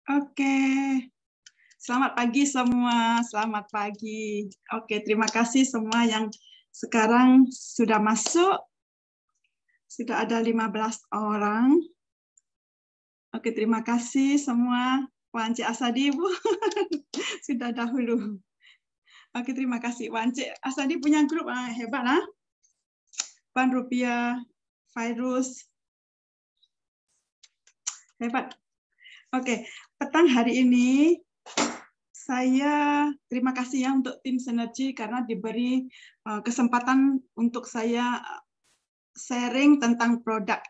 Oke, selamat pagi semua, selamat pagi. Oke, terima kasih semua yang sekarang sudah masuk. Sudah ada 15 orang. Oke, terima kasih semua. Wance Asadi, Bu. Sudah dahulu. Oke, terima kasih. Wance Asadi punya grup, hebat, lah. Pan Rupiah, Virus. Hebat. Oke, petang hari ini saya terima kasih ya untuk tim Sinergi karena diberi kesempatan untuk saya sharing tentang produk.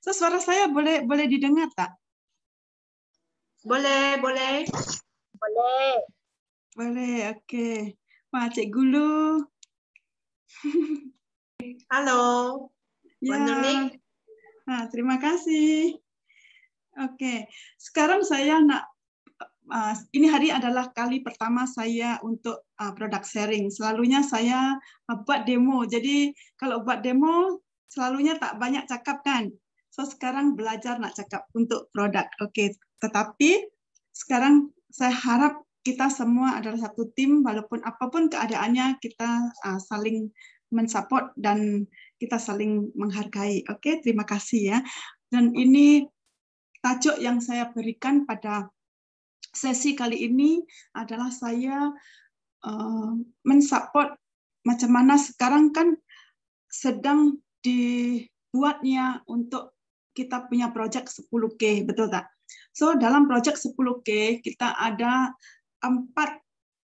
So, suara saya boleh didengar tak? Boleh. Boleh, oke. Wah, Cik Gulu. Halo. Ya. Nah, terima kasih. Oke, sekarang saya nak ini hari adalah kali pertama saya untuk produk sharing. Selalunya saya buat demo. Jadi kalau buat demo selalunya tak banyak cakap kan. So sekarang belajar nak cakap untuk produk. Oke, tetapi sekarang saya harap kita semua adalah satu tim walaupun apapun keadaannya kita saling mensupport dan kita saling menghargai. Oke, terima kasih ya. Dan ini tajuk yang saya berikan pada sesi kali ini adalah saya mensupport macam mana sekarang kan sedang dibuatnya untuk kita punya project 10K, betul tak? So dalam project 10K kita ada 4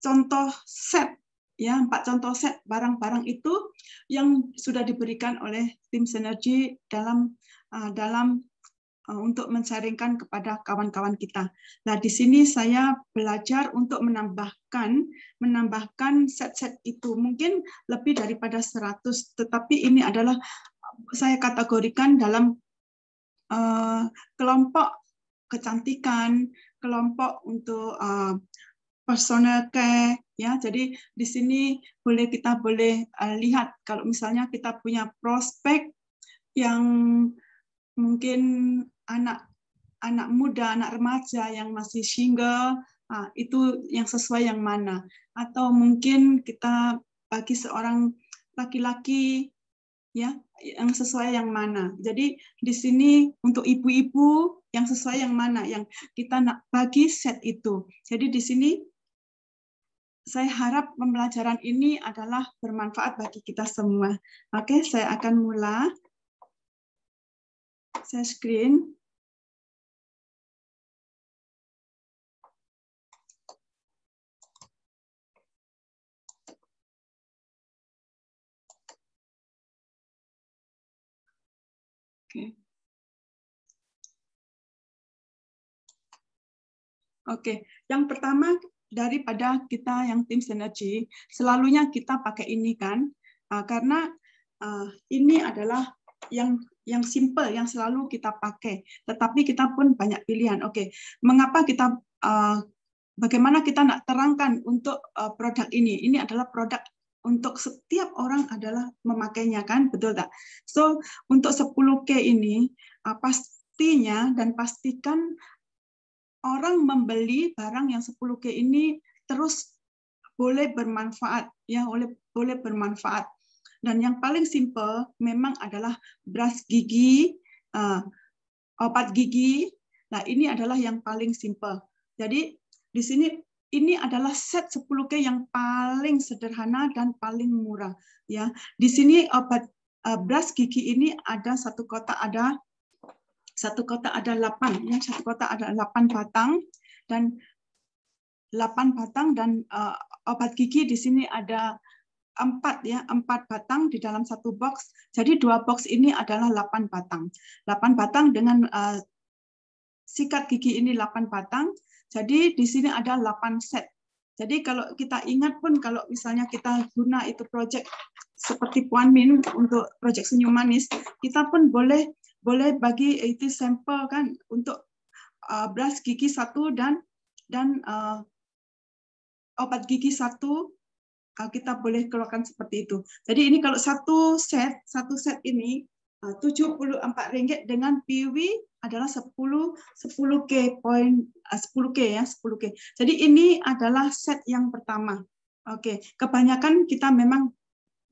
contoh set, ya 4 contoh set barang-barang itu yang sudah diberikan oleh tim Sinergi dalam untuk men-sharingkan kepada kawan-kawan kita. Nah, di sini saya belajar untuk menambahkan set-set itu. Mungkin lebih daripada 100, tetapi ini adalah saya kategorikan dalam kelompok kecantikan, kelompok untuk personal care, ya. Jadi di sini kita boleh lihat kalau misalnya kita punya prospek yang mungkin anak muda, anak remaja yang masih single, itu yang sesuai yang mana. Atau mungkin kita bagi seorang laki-laki ya yang sesuai yang mana. Jadi di sini untuk ibu-ibu yang sesuai yang mana, yang kita nak bagi set itu. Jadi di sini saya harap pembelajaran ini adalah bermanfaat bagi kita semua. Oke, saya akan mulai. Saya screen. Oke, yang pertama daripada kita yang tim Sinergi, selalunya kita pakai ini kan, karena ini adalah yang simple, yang selalu kita pakai. Tetapi kita pun banyak pilihan. Oke, mengapa kita bagaimana kita nak terangkan untuk produk ini? Ini adalah produk untuk setiap orang adalah memakainya kan, betul tak? So untuk 10K ini pastinya dan pastikan orang membeli barang yang 10K ini terus boleh bermanfaat, ya, boleh bermanfaat. Dan yang paling simple memang adalah brush gigi, obat gigi. Nah, ini adalah yang paling simple. Jadi di sini ini adalah set 10K yang paling sederhana dan paling murah, ya. Di sini obat brush gigi ini ada satu kotak ada 8, ya, satu kotak ada 8 batang dan 8 batang dan obat gigi di sini ada 4, ya, 4 batang di dalam satu box. Jadi 2 box ini adalah 8 batang. 8 batang dengan sikat gigi ini 8 batang. Jadi di sini ada 8 set. Jadi kalau kita ingat pun kalau misalnya kita guna itu project seperti Puan Min untuk project Senyum Manis, kita pun boleh bagi itu sampel kan untuk brush gigi 1 dan obat gigi 1, kita boleh keluarkan seperti itu. Jadi ini kalau satu set ini Rp74 dengan piwi adalah 10K poin 10K ya, 10K. Jadi ini adalah set yang pertama. Oke, kebanyakan kita memang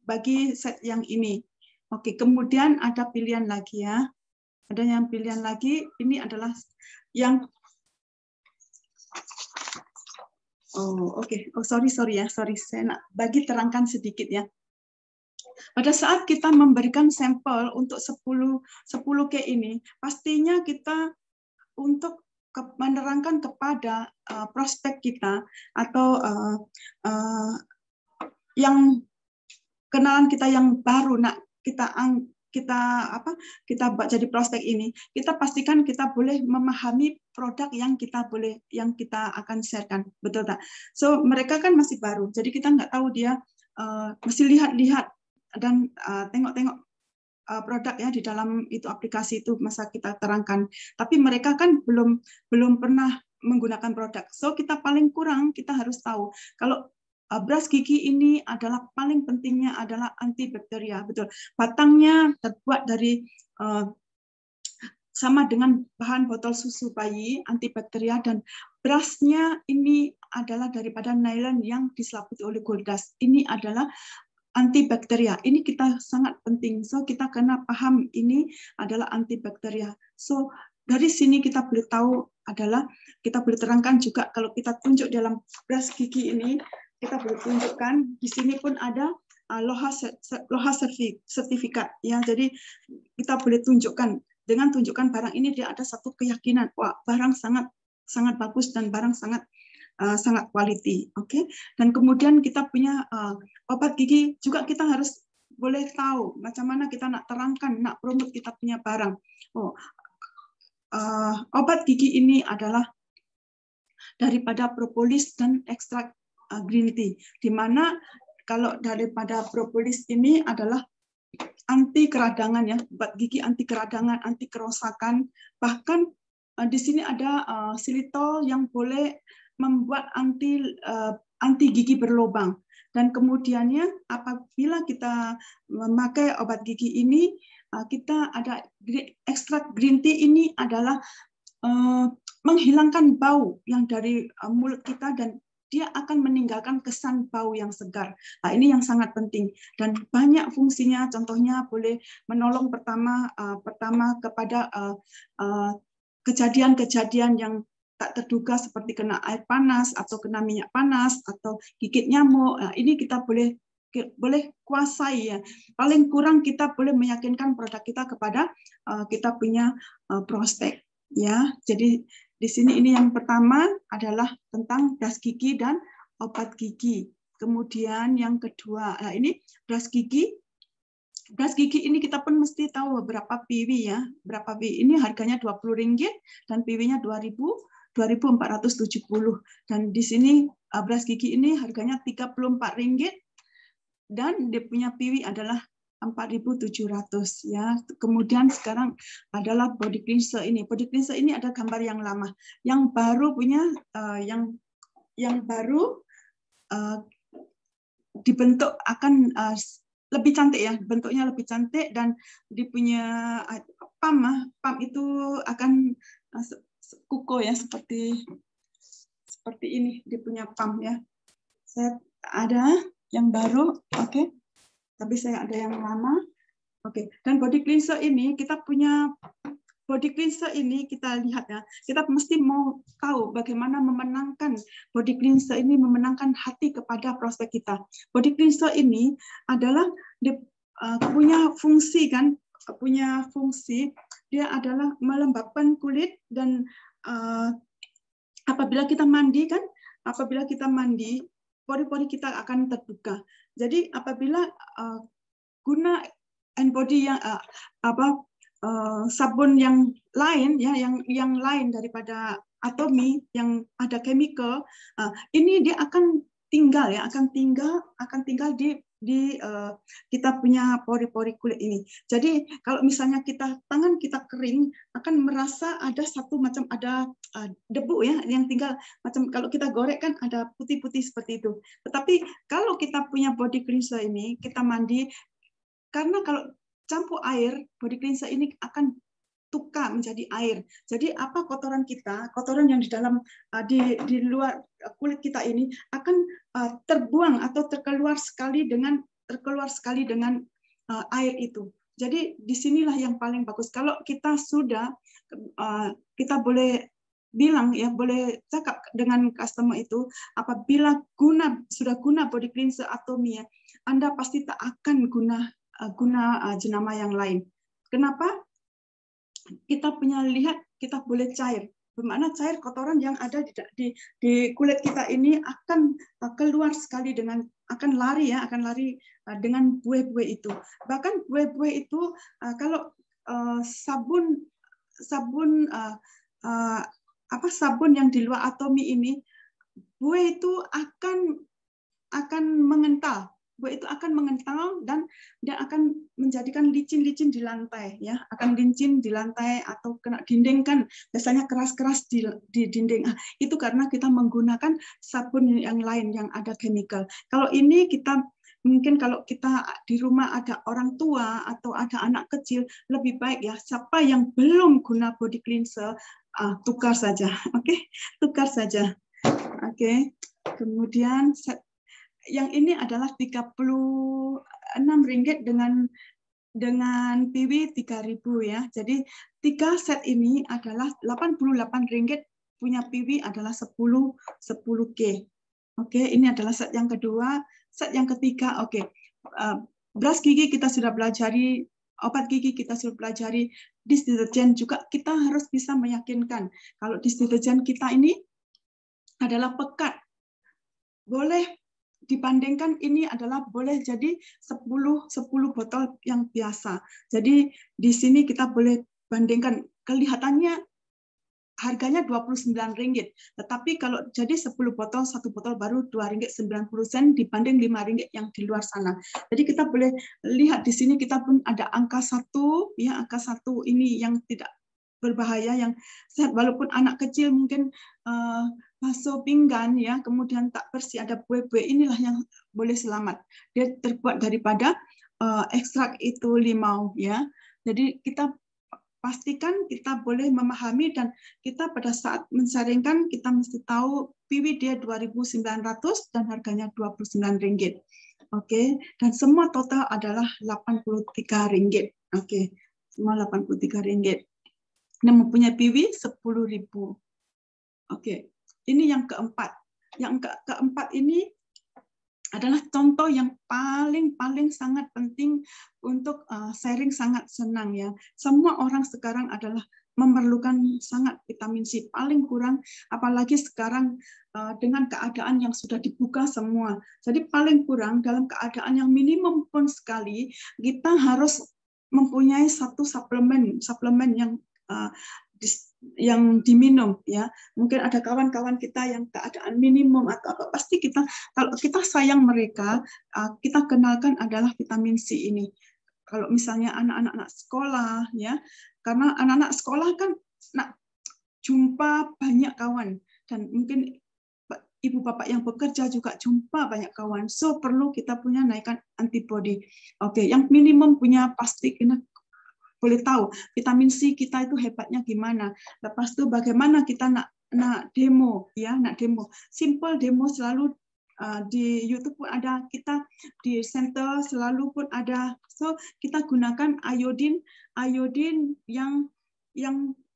bagi set yang ini. Oke, kemudian ada pilihan lagi ya. Ada yang pilihan lagi, ini adalah yang sorry ya, saya nak bagi terangkan sedikit ya. Pada saat kita memberikan sampel untuk 10K ini, pastinya kita untuk menerangkan kepada prospek kita atau yang kenalan kita yang baru nak kita buat jadi prospek ini, kita pastikan kita boleh memahami produk yang kita akan sharekan, betul tak? So mereka kan masih baru, jadi kita nggak tahu dia mesti lihat-lihat dan tengok-tengok produk ya di dalam itu aplikasi itu masa kita terangkan. Tapi mereka kan belum pernah menggunakan produk. So kita paling kurang kita harus tahu kalau beras gigi ini adalah paling pentingnya adalah antibakteria, betul. Batangnya terbuat dari sama dengan bahan botol susu bayi, antibakteria, dan berasnya ini adalah daripada nilon yang diselaputi oleh gold dust. Ini adalah antibakteria. Ini kita sangat penting. So kita kena paham ini adalah antibakteria. So dari sini kita boleh tahu adalah kita boleh terangkan juga kalau kita tunjuk dalam beras gigi ini. Kita boleh tunjukkan di sini pun ada LOHA sertifikat ya. Jadi kita boleh tunjukkan dengan tunjukkan barang ini dia ada satu keyakinan wah barang sangat bagus dan barang sangat quality. Oke. Dan kemudian kita punya obat gigi juga kita harus boleh tahu macam mana kita nak terangkan nak promote kita punya barang. Obat gigi ini adalah daripada propolis dan ekstrak green tea, di mana kalau daripada propolis ini adalah anti keradangan ya, obat gigi anti keradangan, anti kerosakan, bahkan di sini ada xylitol yang boleh membuat anti gigi berlubang. Dan kemudiannya apabila kita memakai obat gigi ini, kita ada ekstrak green tea ini adalah menghilangkan bau yang dari mulut kita dan dia akan meninggalkan kesan bau yang segar. Nah, ini yang sangat penting dan banyak fungsinya. Contohnya boleh menolong pertama kepada kejadian-kejadian yang tak terduga seperti kena air panas atau kena minyak panas atau gigit nyamuk. Nah, ini kita boleh kuasai ya. Paling kurang kita boleh meyakinkan produk kita kepada kita punya prospek ya. Jadi di sini ini yang pertama adalah tentang beras gigi dan obat gigi. Kemudian yang kedua, nah ini beras gigi. Beras gigi ini kita pun mesti tahu berapa PW ya. Berapa PW ini harganya Rp20 dan PW-nya 2.470. Dan di sini beras gigi ini harganya Rp34 dan dia punya PW adalah 4.700 ya. Kemudian sekarang adalah body cleanser ini. Body cleanser ini ada gambar yang lama. Yang baru punya yang baru dibentuk akan lebih cantik ya. Bentuknya lebih cantik dan dipunya pump itu akan kuko ya seperti ini dipunya pump ya. Saya ada yang baru, oke. Tapi saya ada yang lama. Oke, dan body cleanser ini kita punya body cleanser ini kita lihat ya. Kita mesti mau tahu bagaimana memenangkan body cleanser ini memenangkan hati kepada prospek kita. Body cleanser ini adalah punya fungsi kan, punya fungsi dia adalah melembabkan kulit dan apabila kita mandi pori-pori kita akan terbuka. Jadi apabila guna hand body yang sabun yang lain ya, yang lain daripada Atomy yang ada chemical, ini dia akan tinggal di kita punya pori-pori kulit ini. Jadi kalau misalnya tangan kita kering akan merasa ada satu macam ada debu ya yang tinggal macam kalau kita gorek kan ada putih-putih seperti itu. Tetapi kalau kita punya body cleanser ini kita mandi karena kalau campur air body cleanser ini akan tukar menjadi air. Jadi apa kotoran kita, kotoran yang di dalam di luar kulit kita ini akan terbuang atau terkeluar sekali dengan air itu. Jadi disinilah yang paling bagus. Kalau kita sudah kita boleh bilang ya, boleh cakap dengan customer itu, apabila sudah guna body cleanser Atomy ya, Anda pasti tak akan guna jenama yang lain. Kenapa? Kita punya lihat, kita boleh cair. Bagaimana cair kotoran yang ada di kulit kita ini akan keluar sekali akan lari dengan buih-buih itu. Bahkan buih-buih itu kalau sabun yang di luar Atomy ini, buih itu akan mengental. Buih itu akan mengental dan akan menjadikan licin-licin di lantai, ya, akan licin di lantai atau kena dinding kan, biasanya keras-keras di dinding. Itu karena kita menggunakan sabun yang lain yang ada chemical. Kalau ini mungkin kalau kita di rumah ada orang tua atau ada anak kecil, lebih baik ya, siapa yang belum guna body cleanser, tukar saja, oke? Tukar saja, oke? Kemudian yang ini adalah Rp36 dengan PW 3.000 ya. Jadi 3 set ini adalah Rp88, punya PW adalah 10K. Oke, ini adalah set yang kedua. Set yang ketiga, oke. Brush gigi kita sudah pelajari, obat gigi kita sudah pelajari, dish deterjen juga kita harus bisa meyakinkan kalau dish deterjen kita ini adalah pekat. Boleh dibandingkan ini adalah boleh jadi 10 botol yang biasa. Jadi di sini kita boleh bandingkan, kelihatannya harganya Rp29, tetapi kalau jadi 10 botol, satu botol baru Rp2.90 dibanding Rp5 yang di luar sana. Jadi kita boleh lihat di sini kita pun ada angka 1 ya, angka 1 ini yang tidak berbahaya, yang sehat, walaupun anak kecil mungkin basuh pinggan ya, kemudian tak bersih, ada buih-buih, inilah yang boleh selamat. Dia terbuat daripada ekstrak itu limau ya. Jadi kita pastikan kita boleh memahami, dan kita pada saat mensaringkan kita mesti tahu PW dia 2.900 dan harganya Rp29. Oke, dan semua total adalah Rp83. Oke, semua Rp83. Dan mempunyai PW 10.000. Oke, ini yang keempat. Yang keempat ini adalah contoh yang paling sangat penting untuk sharing, sangat senang ya. Semua orang sekarang adalah memerlukan sangat vitamin C, paling kurang apalagi sekarang dengan keadaan yang sudah dibuka semua. Jadi paling kurang dalam keadaan yang minimum pun sekali kita harus mempunyai satu suplemen yang diminum ya. Mungkin ada kawan-kawan kita yang keadaan minimum atau apa, pasti kita, kalau kita sayang mereka, kita kenalkan adalah vitamin C ini. Kalau misalnya anak-anak sekolah ya, karena anak-anak sekolah kan jumpa banyak kawan, dan mungkin ibu bapak yang bekerja juga jumpa banyak kawan, so perlu kita punya naikkan antibody. Oke, yang minimum punya pasti kita boleh tahu vitamin C kita itu hebatnya gimana. Lepas itu bagaimana kita nak demo ya, nak demo. Simple demo selalu di YouTube pun ada, kita di center selalu pun ada. So kita gunakan iodine yang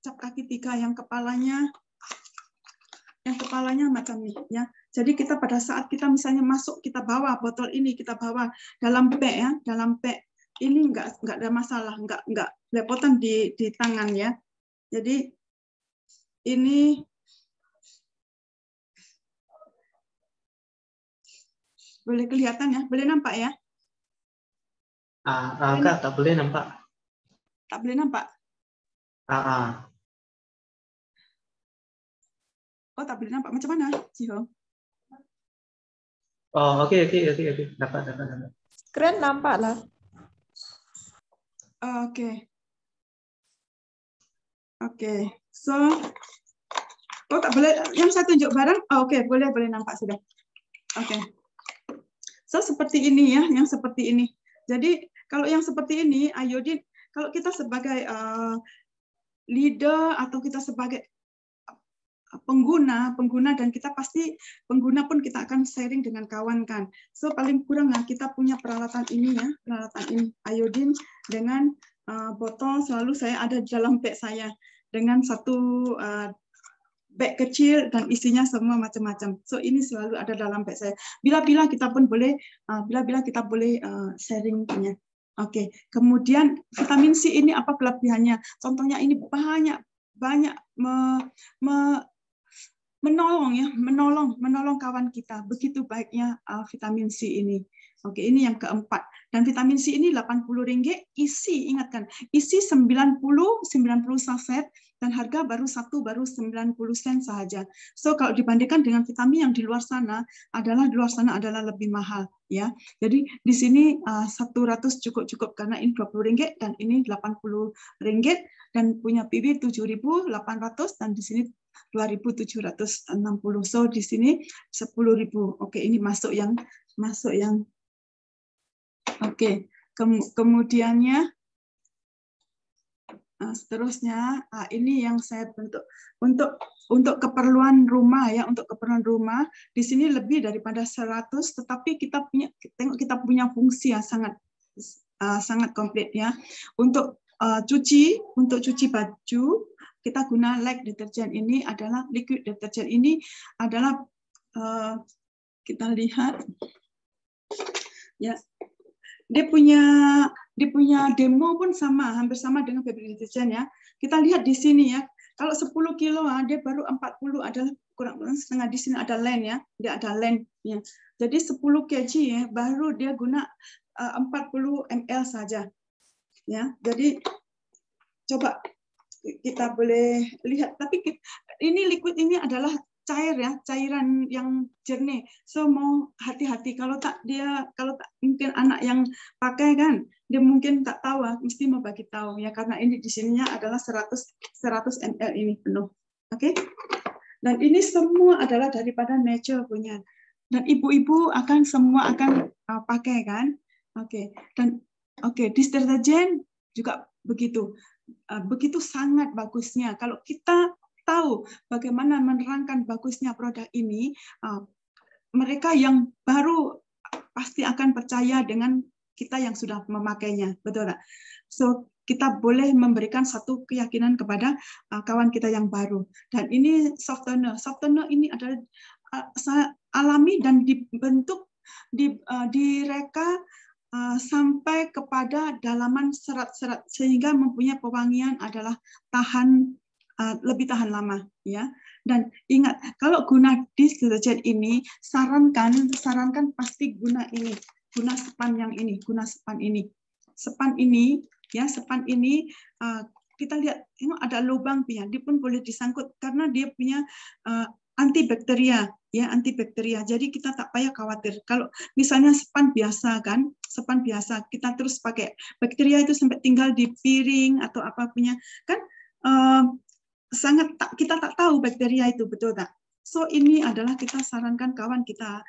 cap kaki 3, yang kepalanya macam ini ya. Jadi kita pada saat kita misalnya masuk, kita bawa botol ini, kita bawa dalam bag ya, dalam bag ini enggak ada masalah, enggak lepotan di tangan ya. Jadi ini boleh kelihatan ya, boleh nampak ya? Kak, tak boleh nampak. Tak boleh nampak? Oh, tak boleh nampak. Macam mana, Jiho? Oh, oke. Dapat. Screen nampak lah. Oke. So, tak boleh. Yang saya tunjuk barang. Oke, boleh nampak sudah. Oke. So seperti ini ya, yang seperti ini. Jadi kalau yang seperti ini, iodine, kalau kita sebagai leader atau kita sebagai pengguna dan kita pasti pengguna pun kita akan sharing dengan kawan kan. So paling kurang kita punya peralatan ini ya, peralatan ini iodine dengan botol selalu saya ada di dalam bag saya dengan satu bag kecil dan isinya semua macam-macam. So ini selalu ada dalam bag saya. Bila-bila kita pun boleh sharing punya. Oke. Kemudian vitamin C ini apa kelebihannya? Contohnya ini banyak menolong kawan kita. Begitu baiknya vitamin C ini. Oke, ini yang keempat. Dan vitamin C ini Rp80, ingatkan, isi 90 saset dan harga baru 90 sen saja. So kalau dibandingkan dengan vitamin yang di luar sana adalah lebih mahal ya. Jadi di sini 100 cukup karena ini Rp20 dan ini Rp80 dan punya PB 7.800 dan di sini 2.760. So di sini 10.000. Oke, ini masuk yang oke. Kemudiannya seterusnya ini yang saya bentuk untuk keperluan rumah ya, untuk keperluan rumah di sini lebih daripada 100, tetapi kita punya fungsi yang sangat komplit ya. Untuk cuci baju kita guna Lake deterjen. Ini adalah liquid deterjen. Ini adalah kita lihat ya, dia punya demo pun hampir sama dengan fabric deterjen ya. Kita lihat di sini ya, kalau 10 kilo dia baru 40 adalah kurang setengah. Di sini ada len ya, dia ada len ya. Jadi 10 kg ya, baru dia guna 40 ml saja ya. Jadi coba kita boleh lihat, tapi ini liquid ini adalah cair ya, cairan yang jernih. So mau hati-hati kalau tak mungkin anak yang pakai kan, dia mungkin tak tahu, mesti mau bagi tahu ya, karena ini di sininya adalah 100 ml ini penuh. Oke. Dan ini semua adalah daripada nature punya. Dan ibu-ibu semua akan pakai kan. Oke. Dan deterjen juga begitu. Begitu sangat bagusnya. Kalau kita tahu bagaimana menerangkan bagusnya produk ini, mereka yang baru pasti akan percaya dengan kita yang sudah memakainya, betul tak? So kita boleh memberikan satu keyakinan kepada kawan kita yang baru. Dan ini softener. Softener ini adalah alami dan dibentuk, direka sampai kepada dalaman serat-serat sehingga mempunyai pewangian adalah lebih tahan lama ya. Dan ingat, kalau guna disk deterjen ini sarankan pasti guna sepan ini ya. Sepan ini kita lihat ada lubang ya, dia pun boleh disangkut karena dia punya antibakteria ya, antibakteria. Jadi kita tak payah khawatir. Kalau misalnya sepan biasa kita terus pakai, bakteria itu sampai tinggal di piring atau apa punya kan, kita tak tahu bakteria itu, betul tak? So ini adalah kita sarankan kawan kita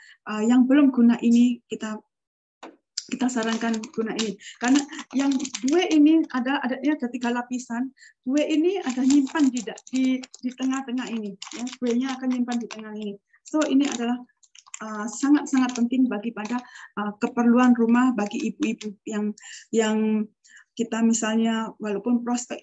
yang belum guna ini, kita sarankan guna ini, karena yang dua ini ada 3 lapisan. Dua ini ada nyimpan di tengah-tengah ini ya, duanya akan nyimpan di tengah ini. So ini adalah sangat-sangat penting pada keperluan rumah bagi ibu-ibu yang kita misalnya walaupun prospek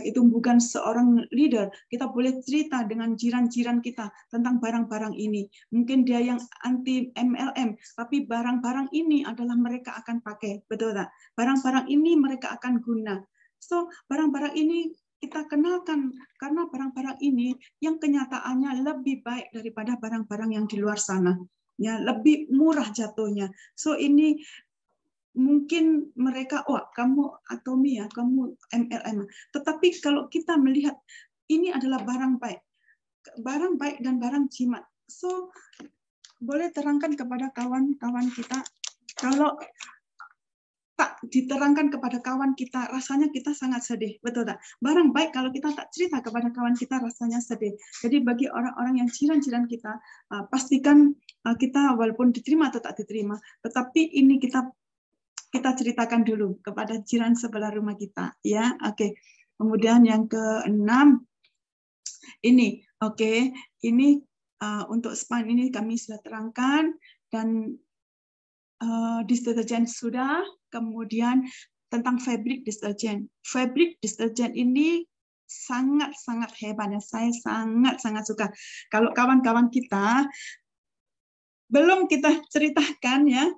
itu bukan seorang leader, kita boleh cerita dengan jiran-jiran kita tentang barang-barang ini. Mungkin dia yang anti MLM, tapi barang-barang ini adalah mereka akan pakai, betul tak? Barang-barang ini mereka akan guna. So, barang-barang ini kita kenalkan karena barang-barang ini yang kenyataannya lebih baik daripada barang-barang yang di luar sana. Ya, lebih murah jatuhnya. So, ini mungkin mereka, kamu Atomi ya, kamu MLM. Tetapi kalau kita melihat ini adalah barang baik dan barang jimat. So boleh terangkan kepada kawan-kawan kita. Kalau tak diterangkan kepada kawan kita, rasanya kita sangat sedih, betul tak? Barang baik kalau kita tak cerita kepada kawan kita, rasanya sedih. Jadi bagi orang-orang yang jiran-jiran kita, pastikan kita walaupun diterima atau tak diterima, tetapi ini kita kita ceritakan dulu kepada jiran sebelah rumah kita, ya. Oke. Kemudian yang keenam ini, oke, ini untuk span ini kami sudah terangkan dan deterjen sudah, kemudian tentang fabric deterjen. Fabric deterjen ini sangat-sangat hebat dan saya sangat-sangat suka. Kalau kawan-kawan kita belum kita ceritakan ya,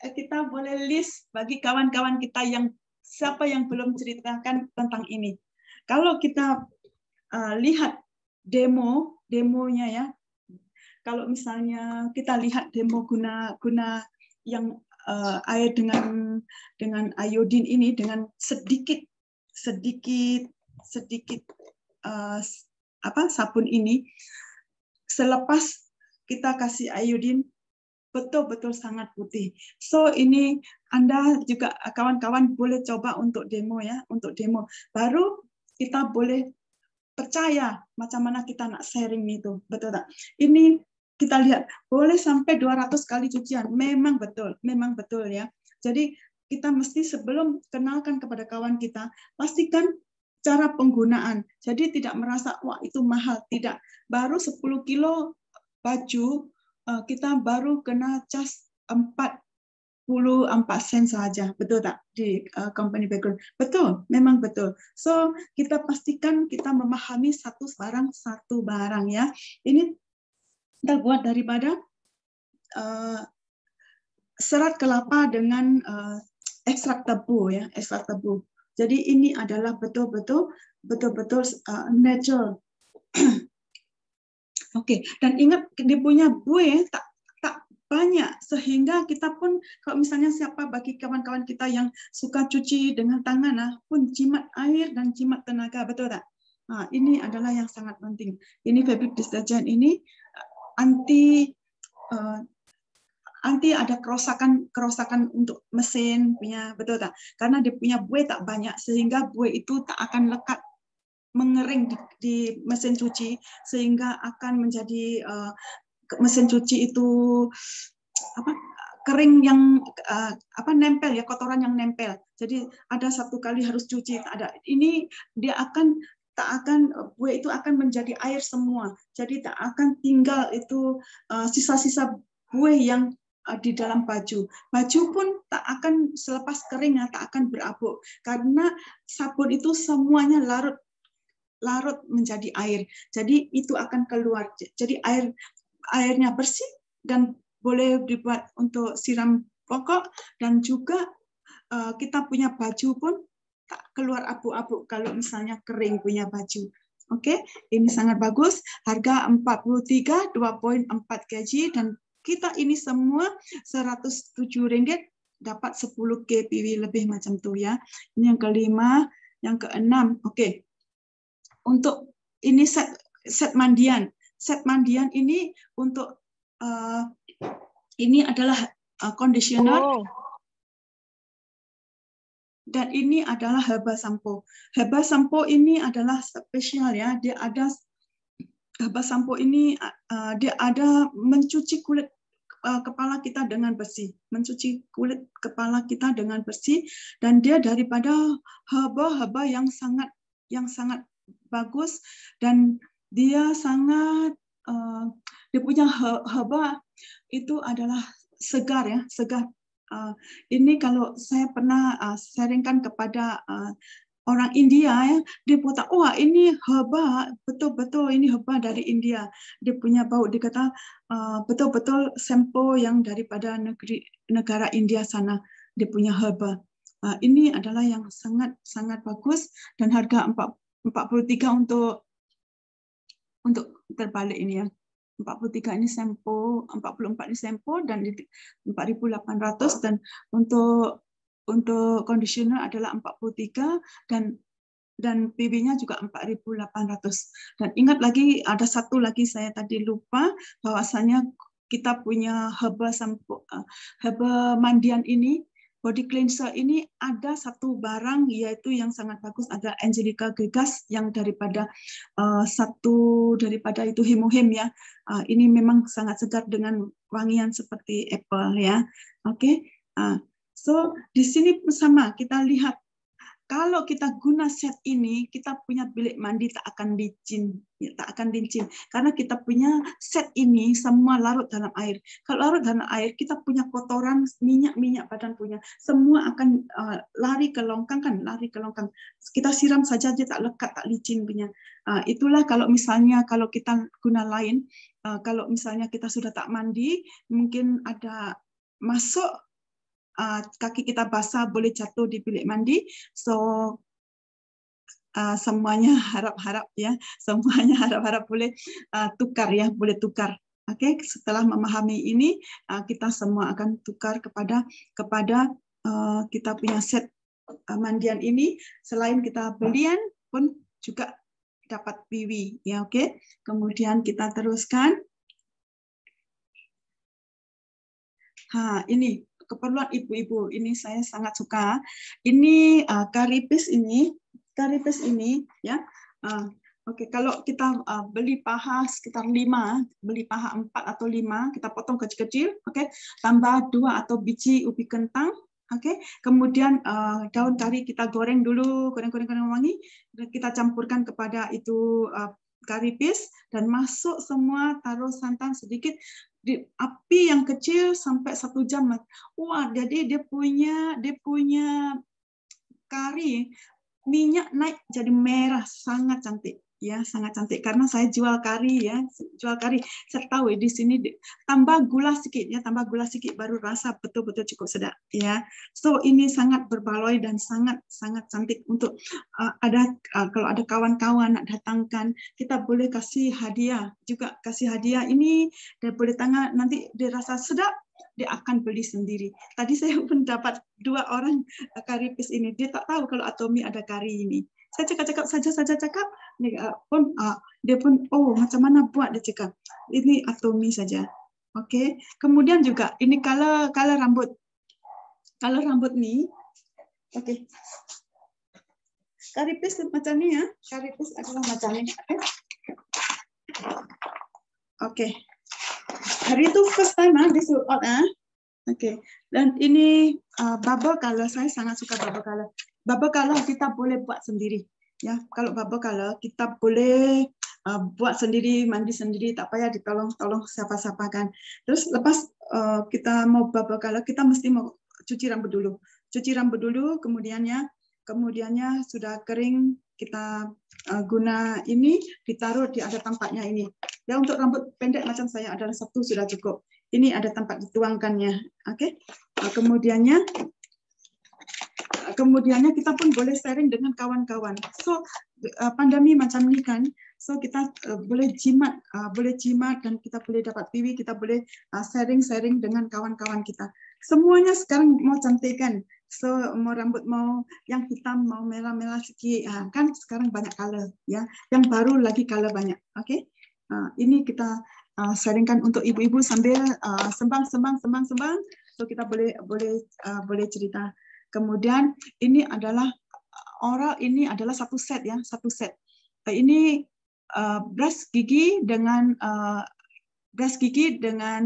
kita boleh list bagi kawan-kawan kita yang siapa yang belum ceritakan tentang ini. Kalau kita lihat demonya ya, kalau misalnya kita lihat demo guna yang air dengan iodin ini dengan sedikit sabun ini, selepas kita kasih iodin betul-betul sangat putih. So ini Anda juga kawan-kawan boleh coba untuk demo ya, untuk demo. Baru kita boleh percaya macam mana kita nak sharing itu, betul tak? Ini kita lihat boleh sampai 200 kali cucian, memang betul ya. Jadi kita mesti sebelum kenalkan kepada kawan kita, pastikan cara penggunaan. Jadi tidak merasa wah itu mahal, tidak. Baru 10 kilo baju kita baru kena cas 44 sen saja, betul tak di company background? Betul, memang betul. So kita pastikan kita memahami satu barang ya. Ini terbuat daripada serat kelapa dengan ekstrak tebu ya, ekstrak tebu. Jadi ini adalah betul-betul natural. Oke, dan ingat dia punya buih tak banyak sehingga kita pun kalau misalnya siapa bagi kawan-kawan kita yang suka cuci dengan tangan pun jimat air dan jimat tenaga, betul tak? Nah, ini adalah yang sangat penting. Ini fabric deterjen ini anti ada kerusakan untuk mesin punya, betul tak? Karena dia punya buih tak banyak sehingga buih itu tak akan lekat mengering di mesin cuci sehingga akan menjadi mesin cuci itu kering yang nempel ya, kotoran yang nempel. Jadi ada satu kali harus cuci, tak ada. Ini dia buih itu akan menjadi air semua. Jadi tak akan tinggal itu sisa-sisa buih yang di dalam baju. Baju pun tak akan selepas kering tak akan berabuk karena sabun itu semuanya larut menjadi air. Jadi itu akan keluar. Jadi airnya bersih dan boleh dibuat untuk siram pokok dan juga kita punya baju pun tak keluar abu-abu kalau misalnya kering punya baju. Oke, ini sangat bagus. Harga 43 2.4 kg dan kita ini semua Rp107 dapat 10 kPW lebih macam tu ya. Ini yang kelima, yang keenam. Oke. Untuk ini set mandian. Set mandian ini untuk ini adalah conditioner dan ini adalah herbal shampoo. Herbal shampoo ini adalah spesial ya. Dia ada herbal shampoo ini dia ada mencuci kulit kepala kita dengan bersih, mencuci kulit kepala kita dengan bersih dan dia daripada herba yang sangat bagus dan dia sangat dia punya herba itu adalah segar ya, segar. Ini kalau saya pernah sharingkan kepada orang India ya, dia kata, wah ini herba, betul-betul ini herba dari India. Dia punya bau, dia kata betul-betul sampo yang daripada negara India sana, dia punya herba. Ini adalah yang sangat bagus dan harga 43 untuk terbalik ini ya. 43 ini sampo, 44 ini sampo dan 4.800 dan untuk conditioner adalah 43 dan PB-nya juga 4.800. Dan ingat lagi ada satu lagi saya tadi lupa bahwasanya kita punya herbal sampo, herbal mandian ini, body cleanser ini ada satu barang yaitu yang sangat bagus, ada Angelica Gigas yang daripada daripada itu Himohem ya. Ini memang sangat segar dengan wangian seperti apple ya. Oke. So di sini sama kita lihat, kalau kita guna set ini, kita punya bilik mandi tak akan licin, ya, tak akan licin, karena kita punya set ini semua larut dalam air. Kalau larut dalam air, kita punya kotoran, minyak badan punya, semua akan lari ke longkang kan, lari ke longkang. Kita siram saja dia tak lekat, tak licin punya. Itulah kalau misalnya kalau kita guna lain, kalau misalnya kita sudah tak mandi, mungkin ada masuk. Kaki kita basah boleh jatuh di bilik mandi, so semuanya harap-harap ya, semuanya harap-harap boleh tukar ya, boleh tukar. Oke, setelah memahami ini kita semua akan tukar kepada kita punya set mandian ini. Selain kita belian pun juga dapat wiwi ya, oke. Kemudian kita teruskan. Ini keperluan ibu-ibu, ini saya sangat suka. Ini karipis ini ya. Oke, kalau kita beli paha sekitar 5, beli paha 4 atau 5, kita potong kecil-kecil, oke. Tambah 2 atau biji ubi kentang, oke. Kemudian daun kari kita goreng dulu, goreng wangi, kita campurkan kepada itu karipis dan masuk semua, taruh santan sedikit di api yang kecil sampai 1 jam. Wah, jadi dia punya kari minyak naik jadi merah, sangat cantik ya, sangat cantik. Karena saya jual kari ya, saya tahu di sini tambah gula sedikit ya, tambah gula sedikit baru rasa betul-betul cukup sedap ya. So ini sangat berbaloi dan sangat cantik untuk kalau ada kawan-kawan nak datangkan, kita boleh kasih hadiah juga, kasih hadiah ini dan boleh tanya nanti dia rasa sedap, dia akan beli sendiri. Tadi saya pun dapat 2 orang karipis ini, dia tak tahu kalau Atomi ada kari ini. Saya cakap dia pun oh macam mana buat, dia cakap ini Atomi saja. Oke. Kemudian juga ini color rambut nih. Oke. Karipis macam ni ya. Karipis adalah macam ni. Oke. Hari itu first time this out Oke. Dan ini bubble color, saya sangat suka bubble color. Bubble color kita boleh buat sendiri ya. Kalau bubble color kita boleh buat sendiri, mandi sendiri, tak payah ditolong siapa-siapa kan. Terus lepas kita mau bubble color, kita mesti mau cuci rambut dulu. Kemudiannya sudah kering, kita guna ini, ditaruh di ada tampaknya ini. Ya, untuk rambut pendek macam saya adalah 1 sudah cukup. Ini ada tempat dituangkannya. Oke. Kemudiannya kita pun boleh sharing dengan kawan-kawan. So pandemi macam ni kan, so kita boleh jimat dan kita boleh dapat wiwi, kita boleh sharing dengan kawan-kawan kita. Semuanya sekarang mau cantik kan. So mau rambut mau yang hitam, mau merah-merah sikit, kan sekarang banyak color ya. Yang baru lagi color banyak. Oke. Ini kita sharingkan untuk ibu-ibu sambil sembang. So kita boleh cerita. Kemudian ini adalah oral, ini adalah 1 set ya, 1 set. Ini brush gigi dengan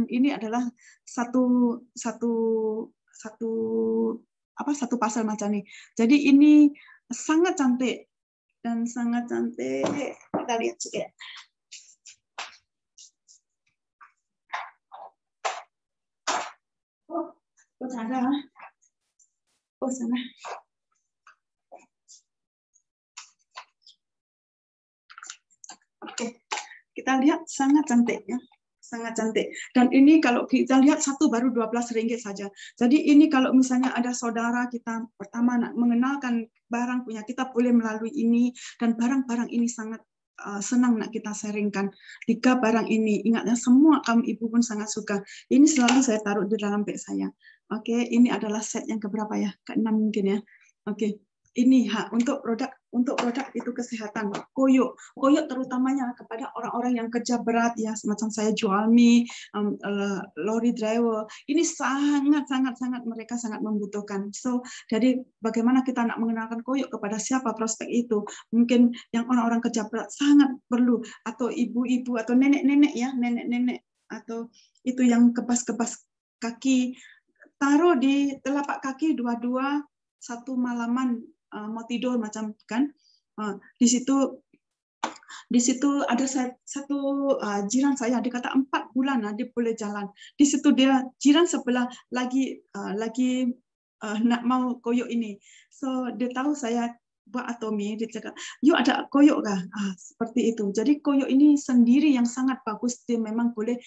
ini adalah satu pasal macam ni. Jadi ini sangat cantik dan sangat cantik. Kita lihat sikit. Sana. Oke, kita lihat sangat cantik ya, sangat cantik. Dan ini kalau kita lihat satu baru Rp12 saja. Jadi ini kalau misalnya ada saudara kita pertama nak mengenalkan barang punya, kita boleh melalui ini, dan barang-barang ini sangat senang nak kita sharingkan. 3 barang ini, ingatnya semua kaum ibu pun sangat suka. Ini selalu saya taruh di dalam beg saya. Oke, ini adalah set yang keberapa ya? Ke-6 mungkin ya. Oke, ini untuk produk itu kesehatan. Koyok terutamanya kepada orang-orang yang kerja berat ya, semacam saya jual mie, lorry driver. Ini sangat mereka sangat membutuhkan. So, jadi bagaimana kita nak mengenalkan koyok kepada siapa prospek itu? Mungkin yang orang-orang kerja berat sangat perlu, atau ibu-ibu atau nenek-nenek ya, nenek-nenek atau itu yang kebas-kebas kaki. taruh di telapak kaki dua-dua satu malaman mau tidur macam kan. Di situ ada satu jiran saya, dia kata 4 bulan dia boleh jalan. Di situ dia jiran sebelah lagi nak mau koyok ini. So dia tahu saya buat atomi, dia cakap, yuk ada koyok kah? Seperti itu. Jadi koyok ini sendiri yang sangat bagus, dia memang boleh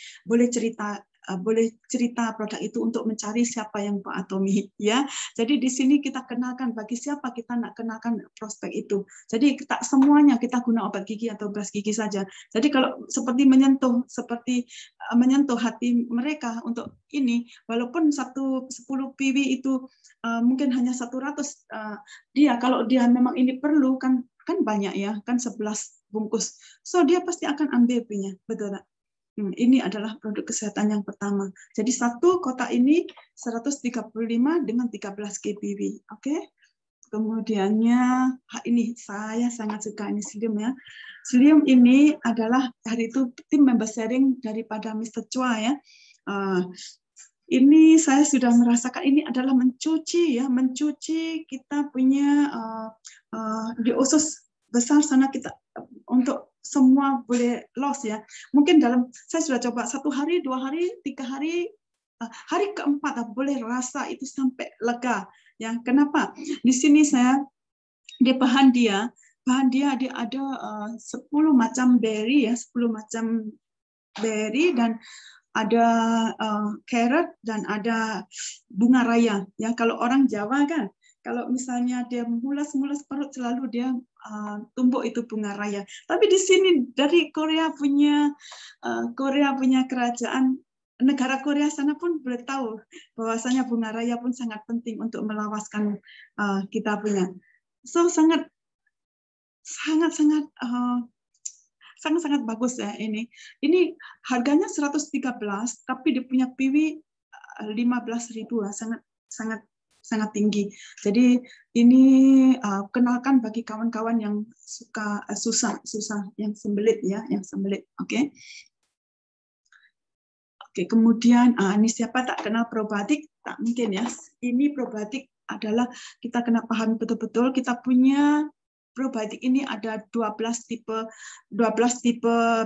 cerita produk itu untuk mencari siapa yang buat atomi, ya. Jadi di sini kita kenalkan bagi siapa kita nak kenalkan prospek itu. Jadi tak semuanya kita guna obat gigi atau beras gigi saja. Jadi kalau seperti menyentuh hati mereka untuk ini, walaupun 10 PW itu mungkin hanya 100, kalau dia memang ini perlu kan banyak ya, kan 11 bungkus. So dia pasti akan ambil punya, betul tak? Ini adalah produk kesehatan yang pertama. Jadi satu kotak ini 135 dengan 13 GPW. Oke. Kemudiannya ini saya sangat suka ini Silium ya. Silium ini adalah hari itu tim member sharing daripada Mr. Chua ya. Ini saya sudah merasakan ini adalah mencuci kita punya di usus besar sana kita untuk semua boleh loss ya. Mungkin saya sudah coba 1 hari, 2 hari, 3 hari, hari keempat boleh rasa itu sampai lega. Ya, kenapa? Di sini di bahan dia ada 10 macam berry ya, 10 macam berry dan ada carrot dan ada bunga raya. Ya, kalau orang Jawa kan, kalau misalnya dia mulas-mulas perut selalu dia tumbuk itu bunga raya. Tapi di sini dari Korea punya kerajaan, negara Korea sana pun boleh tahu bahwasanya bunga raya pun sangat penting untuk melawaskan kita punya. So sangat bagus ya ini. Ini harganya 113 tapi dia punya PW 15.000 sangat tinggi. Jadi ini kenalkan bagi kawan-kawan yang suka susah yang sembelit ya, Oke. Oke, kemudian ini siapa tak kenal probiotik? Tak mungkin ya. Ini probiotik adalah kita kena paham betul-betul kita punya probiotik ini ada 12 tipe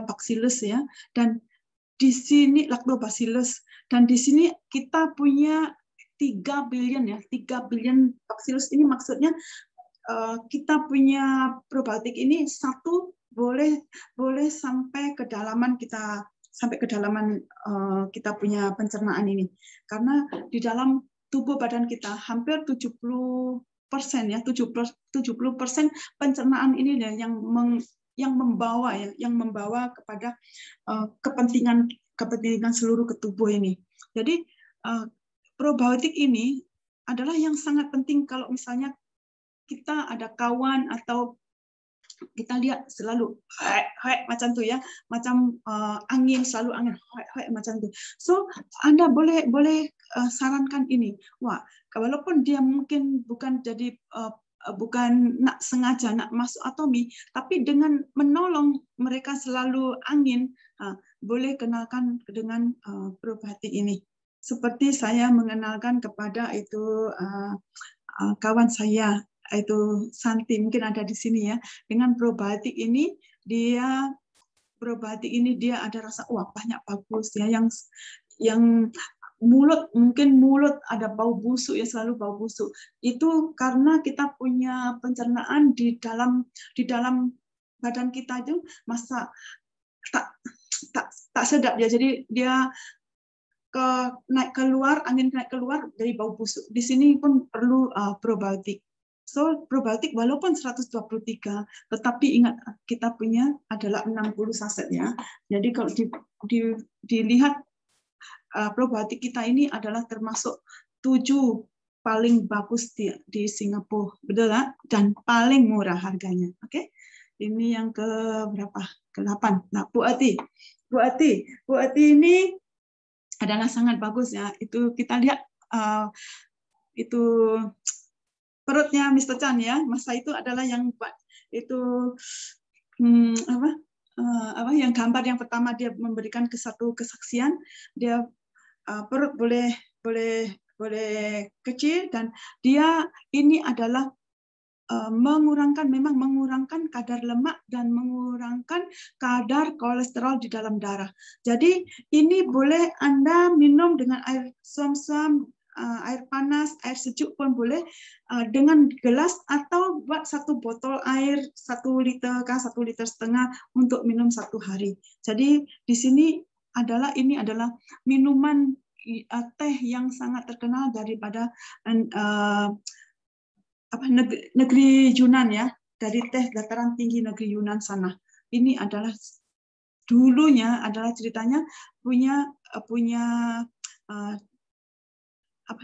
Bacillus ya, dan di sini Lactobacillus, dan di sini kita punya 3 billion Bacillus. Ini maksudnya kita punya probiotik ini satu boleh sampai kedalaman kita punya pencernaan ini, karena di dalam tubuh badan kita hampir 70% pencernaan ini yang membawa kepada kepentingan seluruh tubuh ini. Jadi probiotik ini adalah yang sangat penting kalau misalnya kita ada kawan atau kita lihat selalu macam tuh ya, macam angin macam tuh. So Anda boleh sarankan ini. Wah, walaupun dia mungkin bukan nak sengaja nak masuk atomi, tapi dengan menolong mereka selalu angin, boleh kenalkan dengan probiotik ini. Seperti saya mengenalkan kepada itu kawan saya itu Santi, mungkin ada di sini ya, dengan probiotik ini dia ada rasa banyak bagus ya, yang mulut ada bau busuk ya, selalu bau busuk. Itu karena kita punya pencernaan di dalam badan kita itu masa tak sedap ya, jadi dia angin naik keluar dari bau busuk. Di sini pun perlu probiotik. So probiotik walaupun 123, tetapi ingat kita punya adalah 60 saset ya. Jadi kalau dilihat probiotik kita ini adalah termasuk 7 paling bagus di Singapura, betul lah? Dan paling murah harganya. Oke. Ini yang ke berapa? Ke-8. Nah, Bu Ati ini adalah sangat bagus ya. Itu kita lihat itu perutnya Mr. Chan ya. Masa itu adalah yang itu yang gambar yang pertama dia memberikan satu kesaksian, dia perut boleh boleh kecil, dan dia ini adalah memang mengurangkan kadar lemak dan mengurangkan kadar kolesterol di dalam darah. Jadi ini boleh Anda minum dengan air suam-suam, air panas, air sejuk pun boleh, dengan gelas, atau buat satu botol air 1 liter kah 1,5 liter untuk minum 1 hari. Jadi di sini ini adalah minuman teh yang sangat terkenal daripada negeri Yunan ya, dari teh dataran tinggi negeri Yunan sana. Ini adalah dulunya adalah ceritanya punya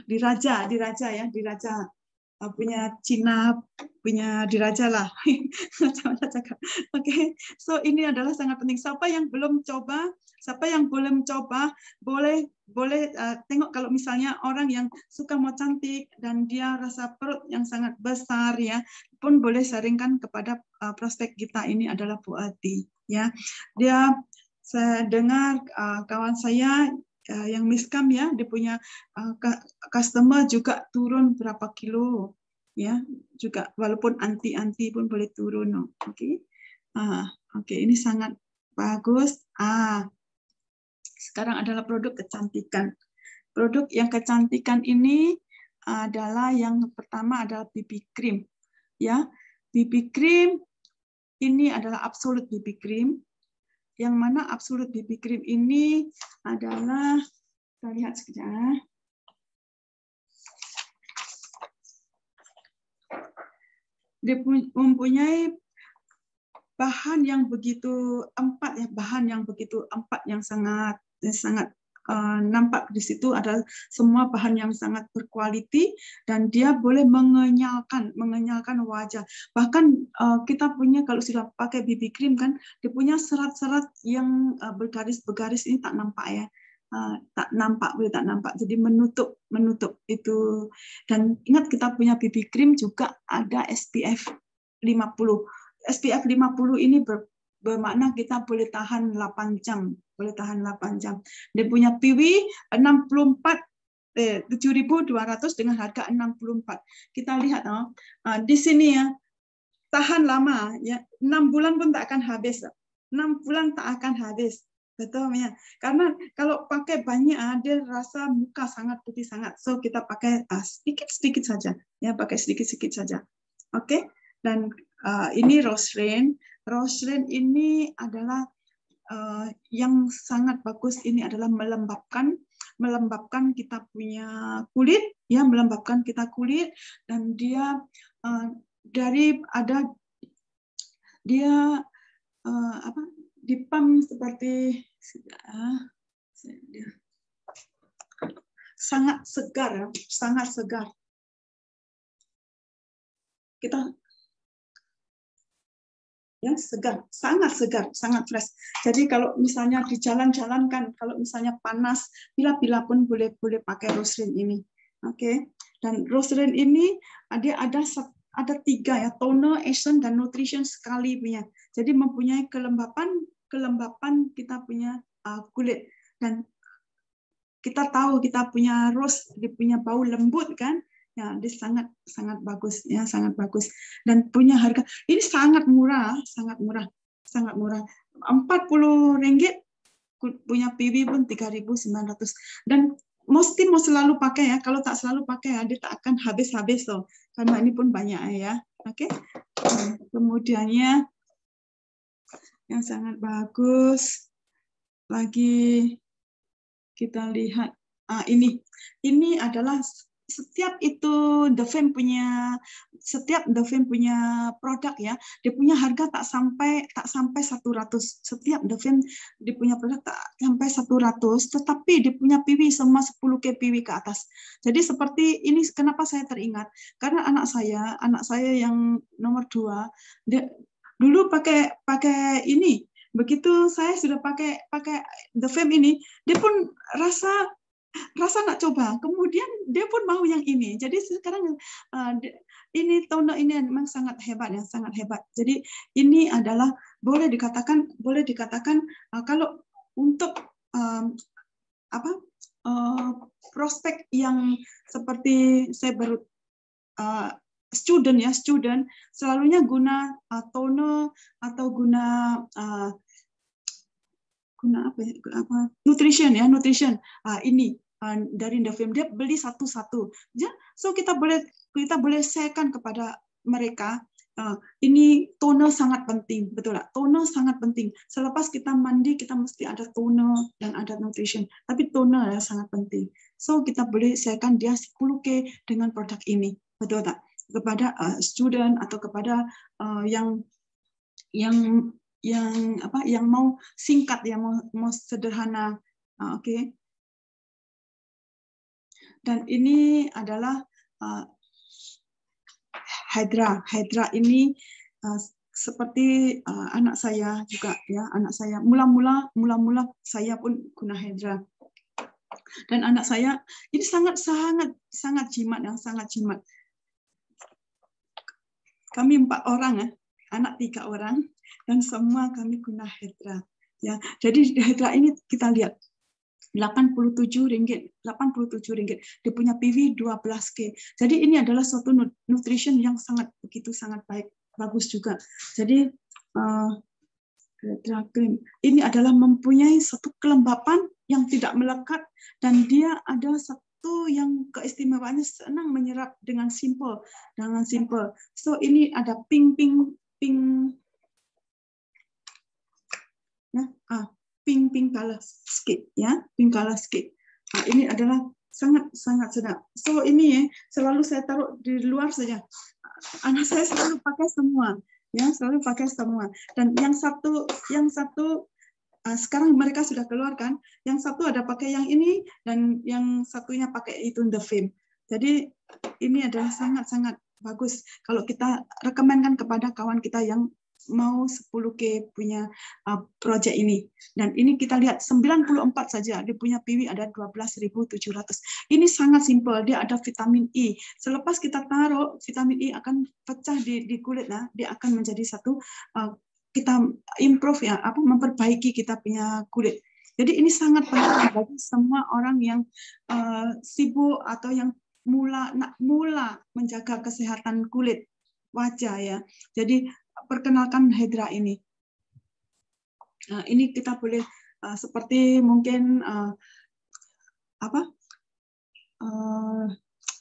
diraja punya Cina, punya diraja lah. Oke, so ini adalah sangat penting. Siapa yang belum coba boleh tengok, kalau misalnya orang yang suka mau cantik dan dia rasa perut yang sangat besar ya, pun boleh saringkan kepada prospek kita. Ini adalah Bu Ati ya. Saya dengar kawan saya yang miskam ya, dia punya customer juga turun berapa kilo ya, juga walaupun anti pun boleh turun. Oke. Oke, ini sangat bagus. Sekarang adalah produk kecantikan. Produk yang kecantikan ini adalah yang pertama adalah BB cream ya. BB cream ini adalah Absolute BB cream, yang mana Absolute BB cream ini adalah, kita lihat sekejap. Dia mempunyai bahan yang begitu empat yang sangat nampak di situ, adalah semua bahan yang sangat berkualiti, dan dia boleh mengenyalkan wajah. Bahkan kita punya, kalau sudah pakai BB cream kan, dia punya serat-serat yang bergaris-bergaris ini tak nampak ya. Tak nampak, jadi menutup itu. Dan ingat, kita punya BB cream juga ada SPF 50. SPF 50 ini bermakna kita boleh tahan 8 jam. Dia punya PW 7.200 dengan harga 64. Kita lihat di sini ya, tahan lama ya, 6 bulan pun tak akan habis. 6 bulan tak akan habis. Betul ya. Karena kalau pakai banyak dia rasa muka sangat putih sangat. So kita pakai sedikit-sedikit saja ya, pakai sedikit-sedikit saja. Oke. Dan ini Rose Rain. Rose Rain ini adalah yang sangat bagus. Ini adalah melembabkan kita punya kulit ya, melembabkan kita kulit, dan dia dipam seperti sangat segar. Kita ya, segar, sangat fresh. Jadi kalau misalnya di jalan-jalan kan, kalau misalnya panas, bila-bila pun boleh pakai Rose Rain ini. Oke. Dan Rose Rain ini ada 3 ya, toner, essence, dan nutrition sekali punya. Jadi mempunyai kelembapan kita punya kulit. Dan kita tahu kita punya rose, dia punya bau lembut kan. Ya, dia sangat bagus ya, sangat bagus. Dan punya harga ini sangat murah. 40 ringgit, punya PV pun 3.900. Dan mesti mau selalu pakai ya. Kalau tak selalu pakai ya, dia tak akan habis loh. Karena ini pun banyak ya. Oke. Kemudiannya yang sangat bagus lagi, kita lihat ini adalah setiap The Fame punya produk ya, dia punya harga tak sampai 100. Setiap The Fame dia punya produk tak sampai 100, tetapi dia punya PV semua 10K PV ke atas. Jadi seperti ini, kenapa saya teringat? Karena anak saya yang nomor 2, dia dulu pakai ini. Begitu saya sudah pakai The Fame ini, dia pun rasa nak coba. Kemudian dia pun mau yang ini. Jadi sekarang ini toner ini memang sangat hebat ya, sangat hebat. Jadi ini adalah boleh dikatakan kalau untuk prospek yang seperti saya baru student selalunya guna toner atau guna nutrition ini dari Indofilm dia beli satu-satu ya, so kita boleh sharekan kepada mereka. Ini toner sangat penting, betul lah. Toner sangat penting. Selepas kita mandi kita mesti ada toner dan ada nutrition. Tapi toner sangat penting. So kita boleh sharekan dia 10K dengan produk ini, betul tak? Kepada student atau kepada yang mau singkat, yang mau sederhana, oke. Dan ini adalah Hydra. Hydra ini seperti anak saya juga ya, anak saya mula-mula saya pun guna Hydra. Dan anak saya ini sangat jimat ya, sangat jimat. Kami 4 orang ya, anak 3 orang dan semua kami guna Hydra ya. Jadi Hydra ini kita lihat Rp87. Dia punya PV 12K. Jadi ini adalah suatu nutrition yang sangat baik, bagus juga. Jadi ini adalah mempunyai satu kelembapan yang tidak melekat dan dia ada satu yang keistimewaannya senang menyerap dengan simple. So ini ada pink color skate ya, pink color skate. Nah, ini adalah sangat sedap. So ini selalu saya taruh di luar saja. Anak saya selalu pakai semua, ya, selalu pakai semua. Dan yang satu sekarang mereka sudah keluarkan. Yang satu ada pakai yang ini dan yang satunya pakai itu Indofilm. Jadi ini adalah sangat bagus kalau kita rekomendkan kepada kawan kita yang mau 10K punya project ini. Dan ini kita lihat 94 saja dia punya PV ada 12.700. Ini sangat simpel, dia ada vitamin E. Selepas kita taruh vitamin E akan pecah di kulit, nah dia akan menjadi satu kita improve ya, memperbaiki kita punya kulit. Jadi ini sangat penting bagi semua orang yang sibuk atau yang mula menjaga kesehatan kulit wajah ya. Jadi perkenalkan Hydra ini. Ini kita boleh seperti mungkin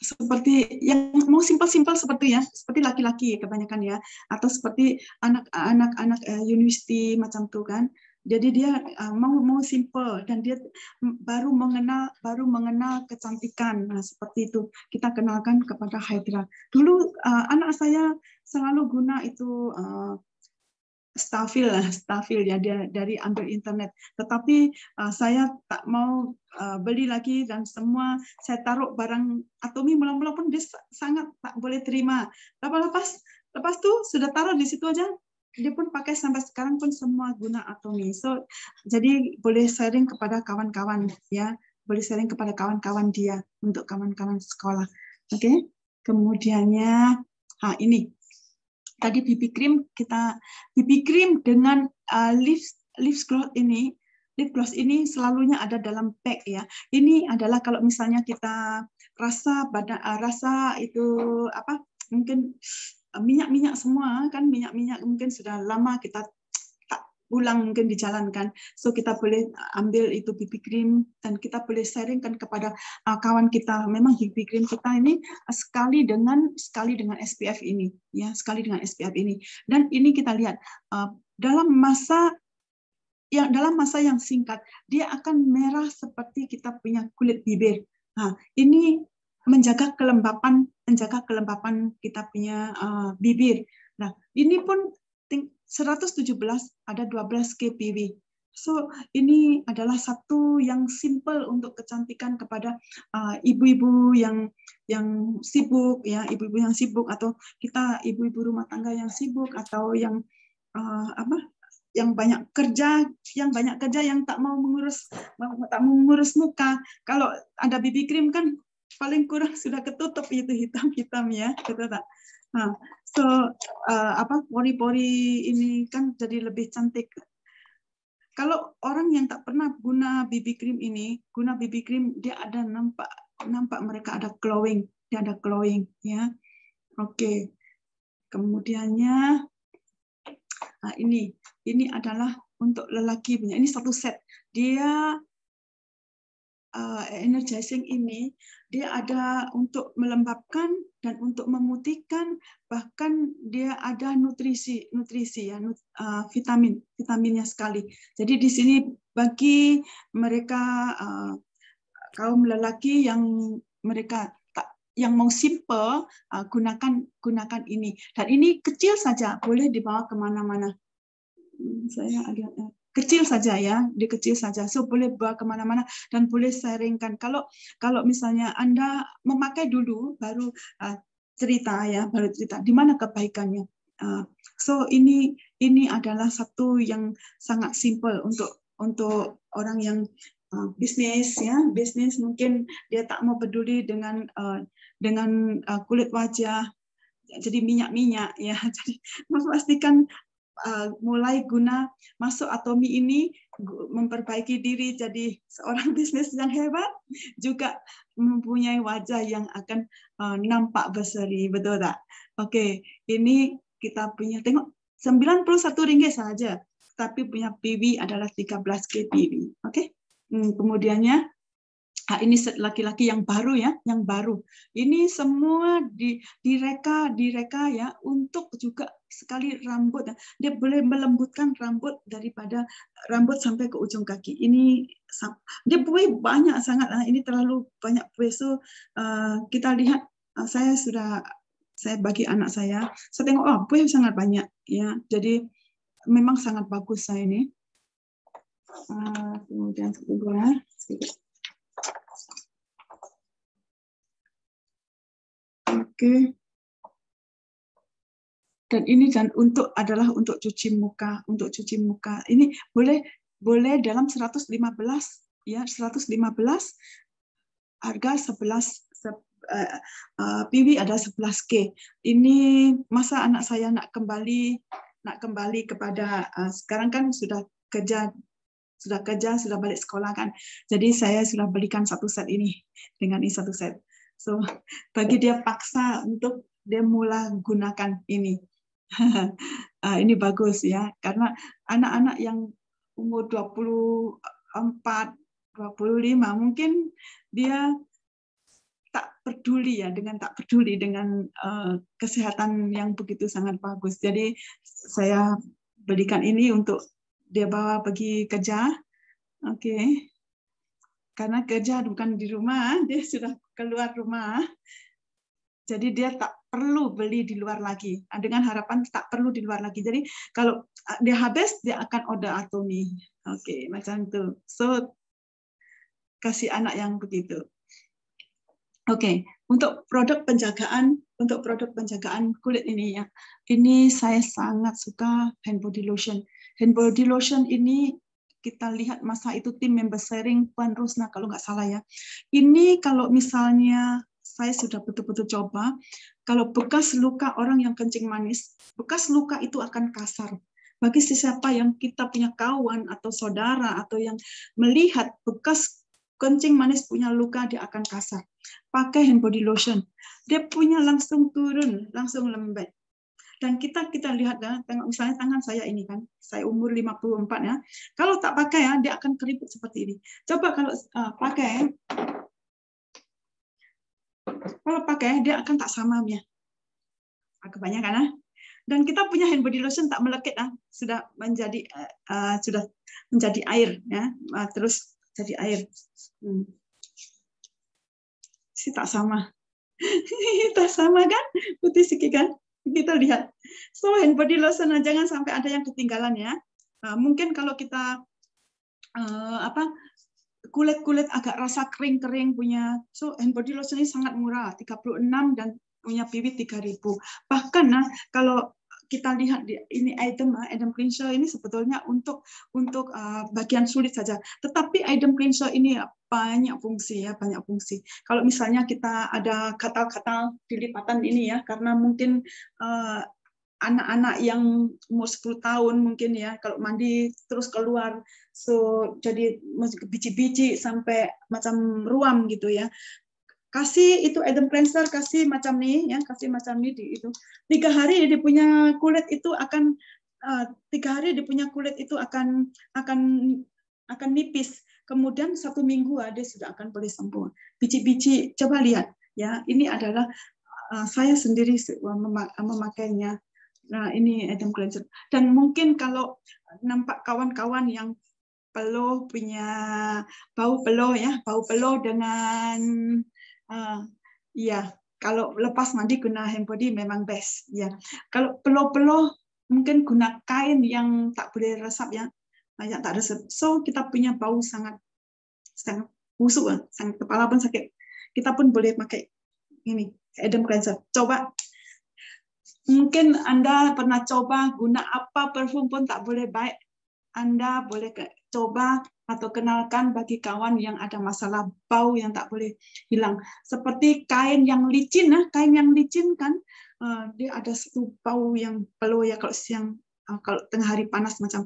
seperti yang mau simpel seperti laki-laki kebanyakan ya, atau seperti anak-anak university macam tuh kan. Jadi dia mau simple dan dia baru mengenal kecantikan. Nah, seperti itu kita kenalkan kepada Hydra. Dulu anak saya selalu guna itu Stafil ya, dia dari ambil internet. Tetapi saya tak mau beli lagi dan semua saya taruh barang Atomy mula-mula pun dia sangat tak boleh terima. Lepas tuh sudah taruh di situ aja. Dia pun pakai sampai sekarang pun semua guna Atomy. So jadi boleh sharing kepada kawan-kawan ya, boleh sharing kepada kawan-kawan dia untuk kawan-kawan sekolah. Oke. Kemudiannya ini tadi BB cream dengan lip gloss ini selalunya ada dalam pack ya. Ini adalah kalau misalnya kita rasa itu mungkin minyak semua kan, minyak mungkin sudah lama kita tak pulang mungkin dijalankan. So kita boleh ambil itu BB cream dan kita boleh sharingkan kepada kawan kita. Memang BB cream kita ini sekali dengan SPF ini ya, sekali dengan SPF ini. Dan ini kita lihat dalam masa yang singkat dia akan merah seperti kita punya kulit bibir. Nah, ini menjaga kelembapan kita punya bibir. Nah, ini pun 117 ada 12K PV. So ini adalah satu yang simple untuk kecantikan kepada ibu-ibu yang sibuk ya, ibu-ibu yang sibuk atau kita ibu-ibu rumah tangga yang sibuk atau yang yang banyak kerja yang tak mau mengurus muka. Kalau ada BB cream kan paling kurang sudah ketutup itu hitam ya, betul tak? Nah, so pori-pori ini kan jadi lebih cantik. Kalau orang yang tak pernah guna BB cream ini, guna BB cream dia ada nampak mereka ada glowing, dia ada glowing ya. Oke. Kemudiannya ini adalah untuk lelaki punya. Ini satu set. Dia energizing ini dia ada untuk melembabkan dan untuk memutihkan, bahkan dia ada nutrisi ya, vitaminnya sekali. Jadi di sini bagi mereka kaum lelaki yang mereka yang mau simple, gunakan ini. Dan ini kecil saja, boleh dibawa kemana-mana. Saya agak kecil saja ya, di kecil saja. So boleh bawa kemana-mana dan boleh sharingkan. Kalau misalnya Anda memakai dulu, baru cerita di mana kebaikannya. So ini adalah satu yang sangat simple untuk orang yang bisnis ya, bisnis mungkin dia tak mau peduli dengan kulit wajah, jadi minyak ya. Jadi memastikan mulai guna masuk Atomy ini memperbaiki diri jadi seorang bisnis yang hebat, juga mempunyai wajah yang akan nampak berseri, betul tak? Oke, ini kita punya, tengok 91 ringgit saja, tapi punya PV adalah 13K PV. Oke. Kemudiannya ini set laki-laki yang baru ya, yang baru. Ini semua direka ya untuk juga sekali rambut. Dia boleh melembutkan rambut daripada rambut sampai ke ujung kaki. Ini dia buih banyak sangat. Ini terlalu banyak buih. So kita lihat, saya bagi anak saya tengok, oh buih sangat banyak ya. Jadi memang sangat bagus saya ini. Kemudian sedikit. Oke. Dan ini adalah untuk cuci muka, Ini boleh dalam 115 ya, 115 harga 11 PV ada 11K. Ini masa anak saya nak kembali kepada sekarang kan sudah kerja, sudah balik sekolah kan. Jadi saya sudah belikan satu set ini dengan ini satu set. So bagi dia paksa untuk dia mulai gunakan ini. Ini bagus ya, karena anak-anak yang umur 24, 25 mungkin dia tak peduli dengan kesehatan yang begitu sangat bagus. Jadi saya belikan ini untuk dia bawa pergi kerja. Oke. Karena kerja bukan di rumah, dia sudah keluar rumah. Jadi dia tak perlu beli di luar lagi. Dengan harapan tak perlu di luar lagi. Jadi kalau dia habis, dia akan order Atomy. Oke, macam itu. So, kasih anak yang begitu. Oke, untuk produk penjagaan kulit ini ya. Ini saya sangat suka hand body lotion. Hand body lotion ini kita lihat masa itu tim member sharing Puan Rusna kalau nggak salah ya. Ini kalau misalnya saya sudah betul-betul coba, kalau bekas luka orang yang kencing manis, bekas luka itu akan kasar. Bagi siapa yang kita punya kawan atau saudara atau yang melihat bekas kencing manis punya luka, dia akan kasar. Pakai hand body lotion, dia punya langsung turun, langsung lembek. Dan kita lihat ya, tengok misalnya tangan saya ini kan, saya umur 54 ya. Kalau tak pakai ya, dia akan keriput seperti ini. Coba kalau pakai, dia akan tak samam ya. Kebanyakan ya. Dan kita punya hand body lotion tak melekit ya, sudah menjadi air ya, terus jadi air. Tak sama. Tak sama kan? Putih sikit kan? Kita lihat. So hand body lotion jangan sampai ada yang ketinggalan ya. Mungkin kalau kita kulit agak rasa kering punya, so hand body lotion ini sangat murah, 36 dan punya PV 3.000. Bahkan kalau kita lihat ini item cleanser ini sebetulnya untuk bagian sulit saja. Tetapi item cleanser ini banyak fungsi ya, banyak fungsi. Kalau misalnya kita ada katal-katal di lipatan ini ya, karena mungkin anak-anak yang umur 10 tahun mungkin ya, kalau mandi terus keluar, so jadi biji-biji sampai macam ruam gitu ya. Kasih itu Eden cleanser, kasih macam nih ya, kasih macam nih di itu. 3 hari dia punya kulit itu akan 3 hari dia punya kulit itu akan nipis. Kemudian 1 minggu dia sudah akan boleh sembuh. Biji-biji, coba lihat ya. Ini adalah saya sendiri memakainya. Nah, ini Eden cleanser. Dan mungkin kalau nampak kawan-kawan yang peluh punya bau peluh ya, bau peluh dengan ya, kalau lepas mandi guna hand body memang best ya. Kalau peluh-peluh mungkin guna kain yang tak boleh resap ya, yang tak resap. So kita punya bau sangat busuk, sangat kepala pun sakit. Kita pun boleh pakai ini Eden cleanser. Coba. Mungkin Anda pernah coba guna apa parfum pun tak boleh baik. Anda boleh coba atau kenalkan bagi kawan yang ada masalah bau yang tak boleh hilang. Seperti kain yang licin, kain yang licin kan, dia ada satu bau yang peluh ya kalau siang, kalau tengah hari panas macam.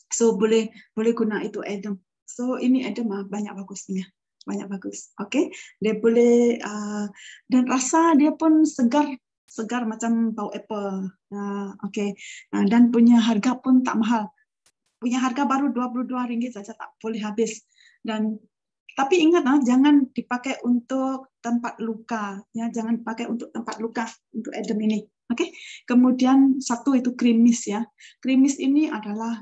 So boleh guna itu Eden. So ini Eden banyak bagusnya, banyak bagus. Oke, dia boleh dan rasa dia pun segar macam bau apple. Oke. Dan punya harga pun tak mahal. Punya harga baru Rp22 saja, tak boleh habis. Dan tapi ingat jangan dipakai untuk tempat luka ya, jangan dipakai untuk tempat luka untuk Eden ini. Oke. Kemudian satu itu krimis ya. Krimis ini adalah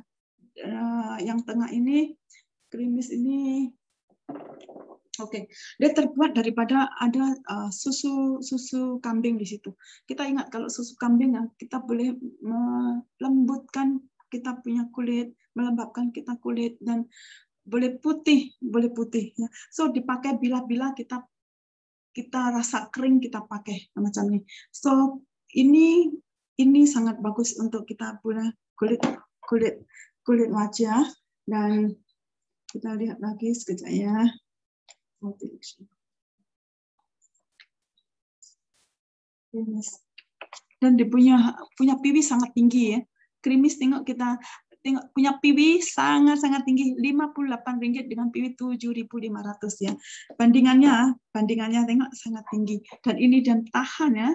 yang tengah ini, krimis ini Oke, dia terbuat daripada ada susu kambing di situ. Kita ingat kalau susu kambing kita boleh melembutkan kita punya kulit, melembabkan kita kulit dan boleh putih ya. So dipakai bila kita rasa kering kita pakai macam ini. So ini sangat bagus untuk kita punya kulit wajah. Dan kita lihat lagi sekejap ya. Dan dia punya PV sangat tinggi ya. Krimis tengok punya PV sangat tinggi, Rp58 dengan PV 7.500 ya. Bandingannya tengok sangat tinggi. Dan ini dan tahan ya.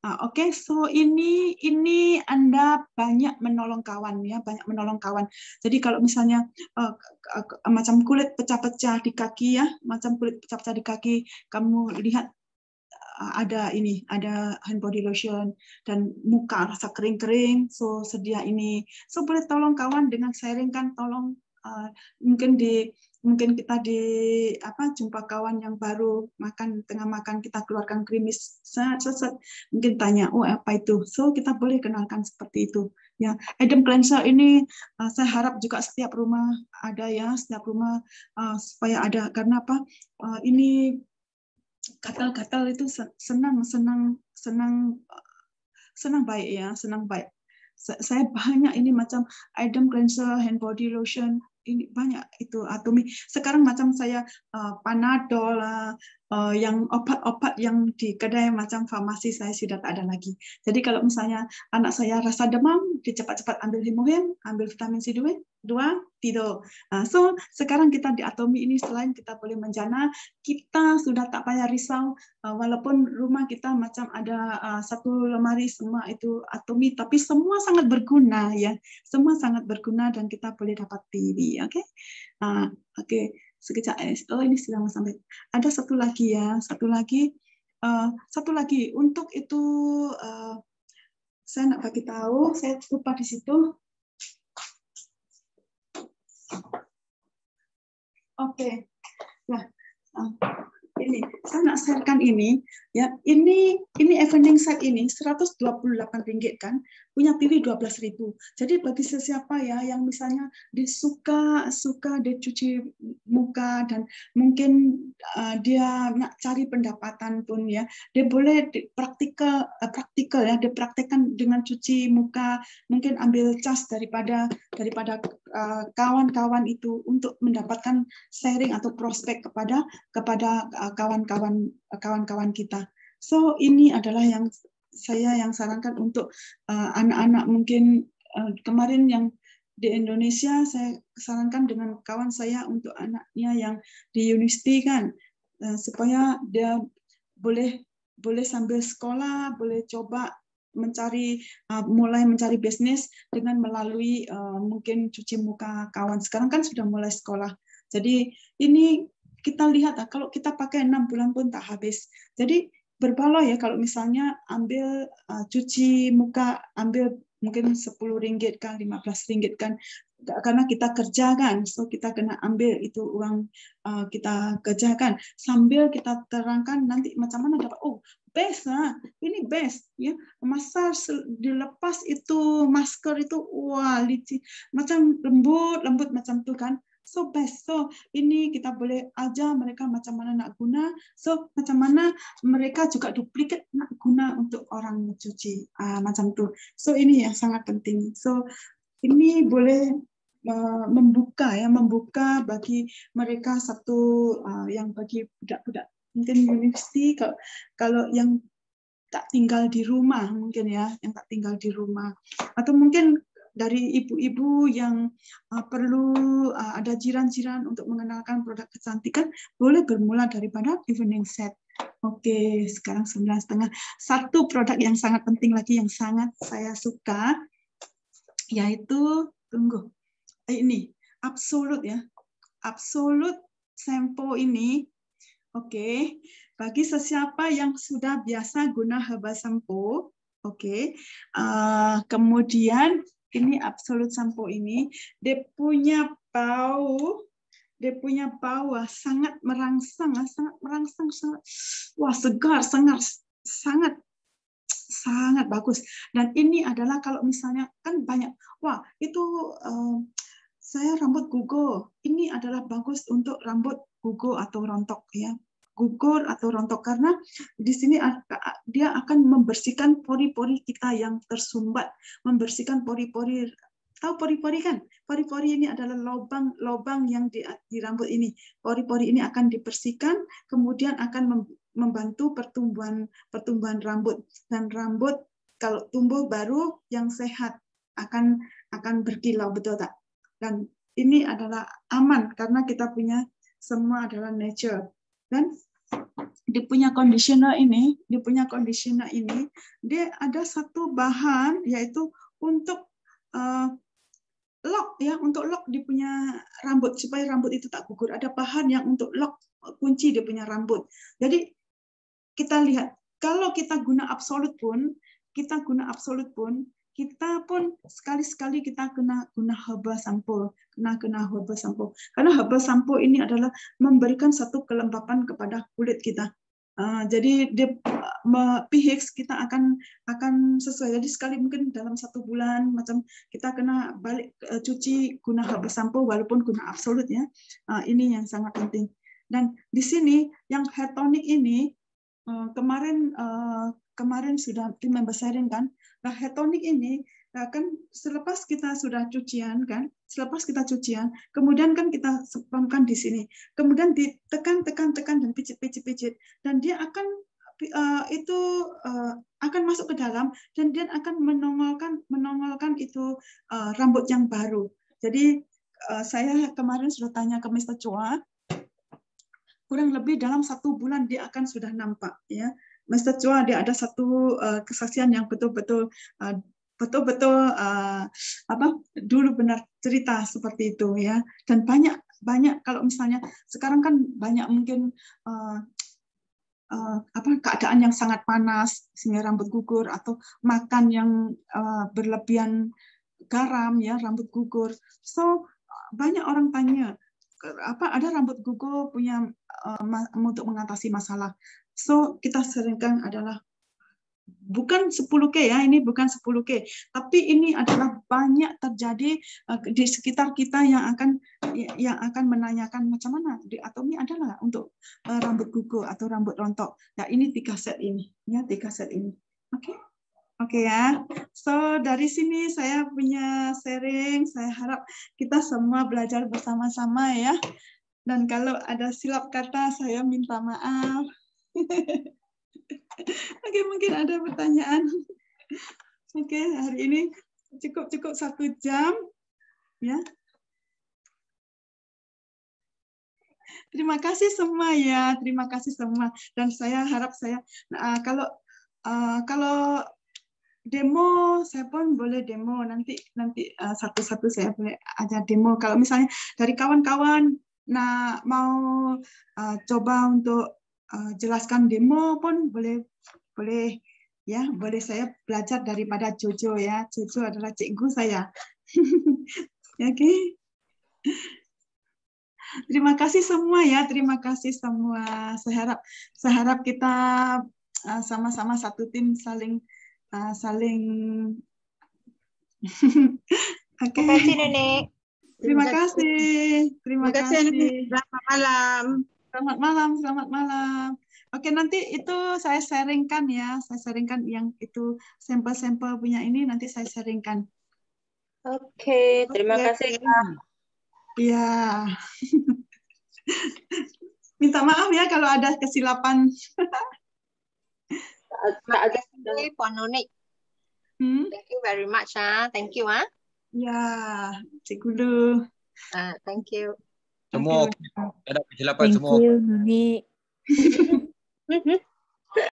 Oke, so ini Anda banyak menolong kawan ya, banyak menolong kawan. Jadi kalau misalnya macam kulit pecah-pecah di kaki ya, macam kulit pecah-pecah di kaki, kamu lihat ada hand body lotion dan muka rasa kering-kering, so sedia ini. So boleh tolong kawan dengan sharing kan, tolong mungkin kita jumpa kawan yang baru tengah makan kita keluarkan krimis, mungkin tanya apa itu, so kita boleh kenalkan seperti itu ya. Eden cleanser ini saya harap juga setiap rumah ada ya, setiap rumah supaya ada, karena apa, ini gatal-gatal itu senang baik ya, senang baik. Saya banyak ini macam Eden cleanser, hand body lotion, ini banyak itu Atomy. Sekarang macam saya Panadol, yang obat-obat yang di kedai macam farmasi saya sudah tak ada lagi. Jadi kalau misalnya anak saya rasa demam, dia cepat-cepat ambil Hemohen, ambil vitamin C2, tidur. So sekarang kita di Atomy ini selain kita boleh menjana, kita sudah tak payah risau, walaupun rumah kita macam ada satu lemari semua itu Atomy, tapi semua sangat berguna ya, semua sangat berguna dan kita boleh dapat TV. Oke. Sekejap. Ini sudah mau sampai. Ada satu lagi ya, satu lagi untuk itu saya nak bagi tahu, saya lupa di situ. Oke. Nah, ini saya nak sharekan ini ya. Ini evening set ini Rp128 kan, punya PV 12.000. Jadi bagi siapa ya yang misalnya dia suka dia cuci muka dan mungkin dia nak cari pendapatan pun ya, dia boleh praktikal ya, dia praktekkan dengan cuci muka, mungkin ambil cas daripada kawan-kawan itu untuk mendapatkan sharing atau prospek kepada kawan-kawan kita. So ini adalah yang saya sarankan untuk anak-anak mungkin kemarin yang di Indonesia saya sarankan dengan kawan saya untuk anaknya yang di university kan supaya dia boleh sambil sekolah, boleh coba mulai mencari bisnis dengan melalui mungkin cuci muka kawan. Sekarang kan sudah mulai sekolah. Jadi ini kita lihat kalau kita pakai 6 bulan pun tak habis. Jadi berbaloi ya kalau misalnya ambil cuci muka, ambil mungkin 10 ringgit kan, 15 ringgit kan, karena kita kerja kan, so kita kena ambil itu uang kita kerjakan sambil kita terangkan nanti macam mana dapat. Oh best lah, ini best ya. Masa dilepas itu masker itu wah licin, macam lembut macam itu kan. So best. So ini kita boleh ajar mereka macam mana nak guna. So macam mana mereka juga duplikat nak guna untuk orang mencuci macam tu. So ini yang sangat penting. So ini boleh membuka bagi mereka satu yang bagi budak-budak mungkin university kalau yang tak tinggal di rumah mungkin ya, yang tak tinggal di rumah atau mungkin dari ibu-ibu yang perlu ada jiran-jiran untuk mengenalkan produk kecantikan, boleh bermula daripada evening set. Oke, sekarang 9:30. Satu produk yang sangat penting lagi yang sangat saya suka, yaitu ini Absolute ya. Absolute shampoo ini, oke, bagi sesiapa yang sudah biasa guna herbal shampoo, oke, kemudian ini Absolute shampoo ini dia punya bau sangat merangsang, wah segar, sangat bagus. Dan ini adalah kalau misalnya kan banyak, wah itu saya rambut gugur. Ini adalah bagus untuk rambut gugur atau rontok ya. Gugur atau rontok karena di sini dia akan membersihkan pori-pori kita yang tersumbat, membersihkan pori-pori. Tahu pori-pori kan? Pori-pori ini adalah lubang yang di rambut ini. Pori-pori ini akan dibersihkan, kemudian akan membantu pertumbuhan rambut, dan rambut kalau tumbuh baru yang sehat akan berkilau, betul tak? Dan ini adalah aman karena kita punya semua adalah nature. Dan dia punya conditioner ini, dia ada satu bahan yaitu untuk lock ya, untuk lock dia punya rambut supaya rambut itu tak gugur. Ada bahan yang untuk lock kunci dia punya rambut. Jadi kita lihat kalau kita guna Absolute pun, kita pun sekali-sekali kita kena guna herbal shampoo, herbal shampoo. Karena herbal shampoo ini adalah memberikan satu kelembapan kepada kulit kita. Jadi dia pH kita akan sesuai. Jadi sekali mungkin dalam 1 bulan macam kita kena balik cuci guna herbal shampoo walaupun guna Absolute ya. Ini yang sangat penting. Dan di sini yang hair tonic ini kemarin sudah tim member sharing kan. Nah, hair tonic ini kan selepas kita sudah cucian kan, kemudian kan kita semprotkan di sini, kemudian ditekan dan pijit, dan dia akan akan masuk ke dalam dan dia akan menongolkan itu rambut yang baru. Jadi saya kemarin sudah tanya ke Mr. Chua, kurang lebih dalam 1 bulan dia akan sudah nampak ya. Mr. Chua dia ada satu kesaksian yang betul-betul dulu benar cerita seperti itu ya. Dan banyak kalau misalnya sekarang kan banyak mungkin keadaan yang sangat panas sehingga rambut gugur atau makan yang berlebihan garam ya rambut gugur. So banyak orang tanya ada rambut gugur punya untuk mengatasi masalah. So kita seringkan adalah bukan 10K ya, ini bukan 10K, tapi ini adalah banyak terjadi di sekitar kita yang akan menanyakan macam mana di Atomy adalah untuk rambut gugur atau rambut rontok. Nah, ini 3 set ini ya, 3 set ini. Oke. Oke ya. So dari sini saya punya sharing. Saya harap kita semua belajar bersama-sama ya. Dan kalau ada silap kata saya minta maaf. Oke, mungkin ada pertanyaan. Oke, hari ini cukup 1 jam ya. Terima kasih semua ya, terima kasih semua. Dan saya harap kalau demo saya pun boleh demo nanti satu-satu saya boleh ajar demo. Kalau misalnya dari kawan-kawan mau coba untuk jelaskan demo pun boleh ya, boleh saya belajar daripada Jojo ya. Jojo adalah cikgu saya. Oke. Terima kasih semua ya, terima kasih semua. Saya harap kita sama-sama satu tim saling Oke. Terima kasih, Nenek. Terima kasih. Terima kasih. Selamat malam. Selamat malam, selamat malam. Oke, nanti itu saya sharingkan ya. Saya sharingkan yang itu sampel-sampel punya ini nanti saya sharingkan. Oke, terima kasih. Iya. Minta maaf ya kalau ada kesilapan. Ada Puan Nonik. Hmm? Thank you very much. Thank you. Ya, Cikgu Lu. Thank you. Semua Oke. ada kesilapan Thank semua. you, Nuni.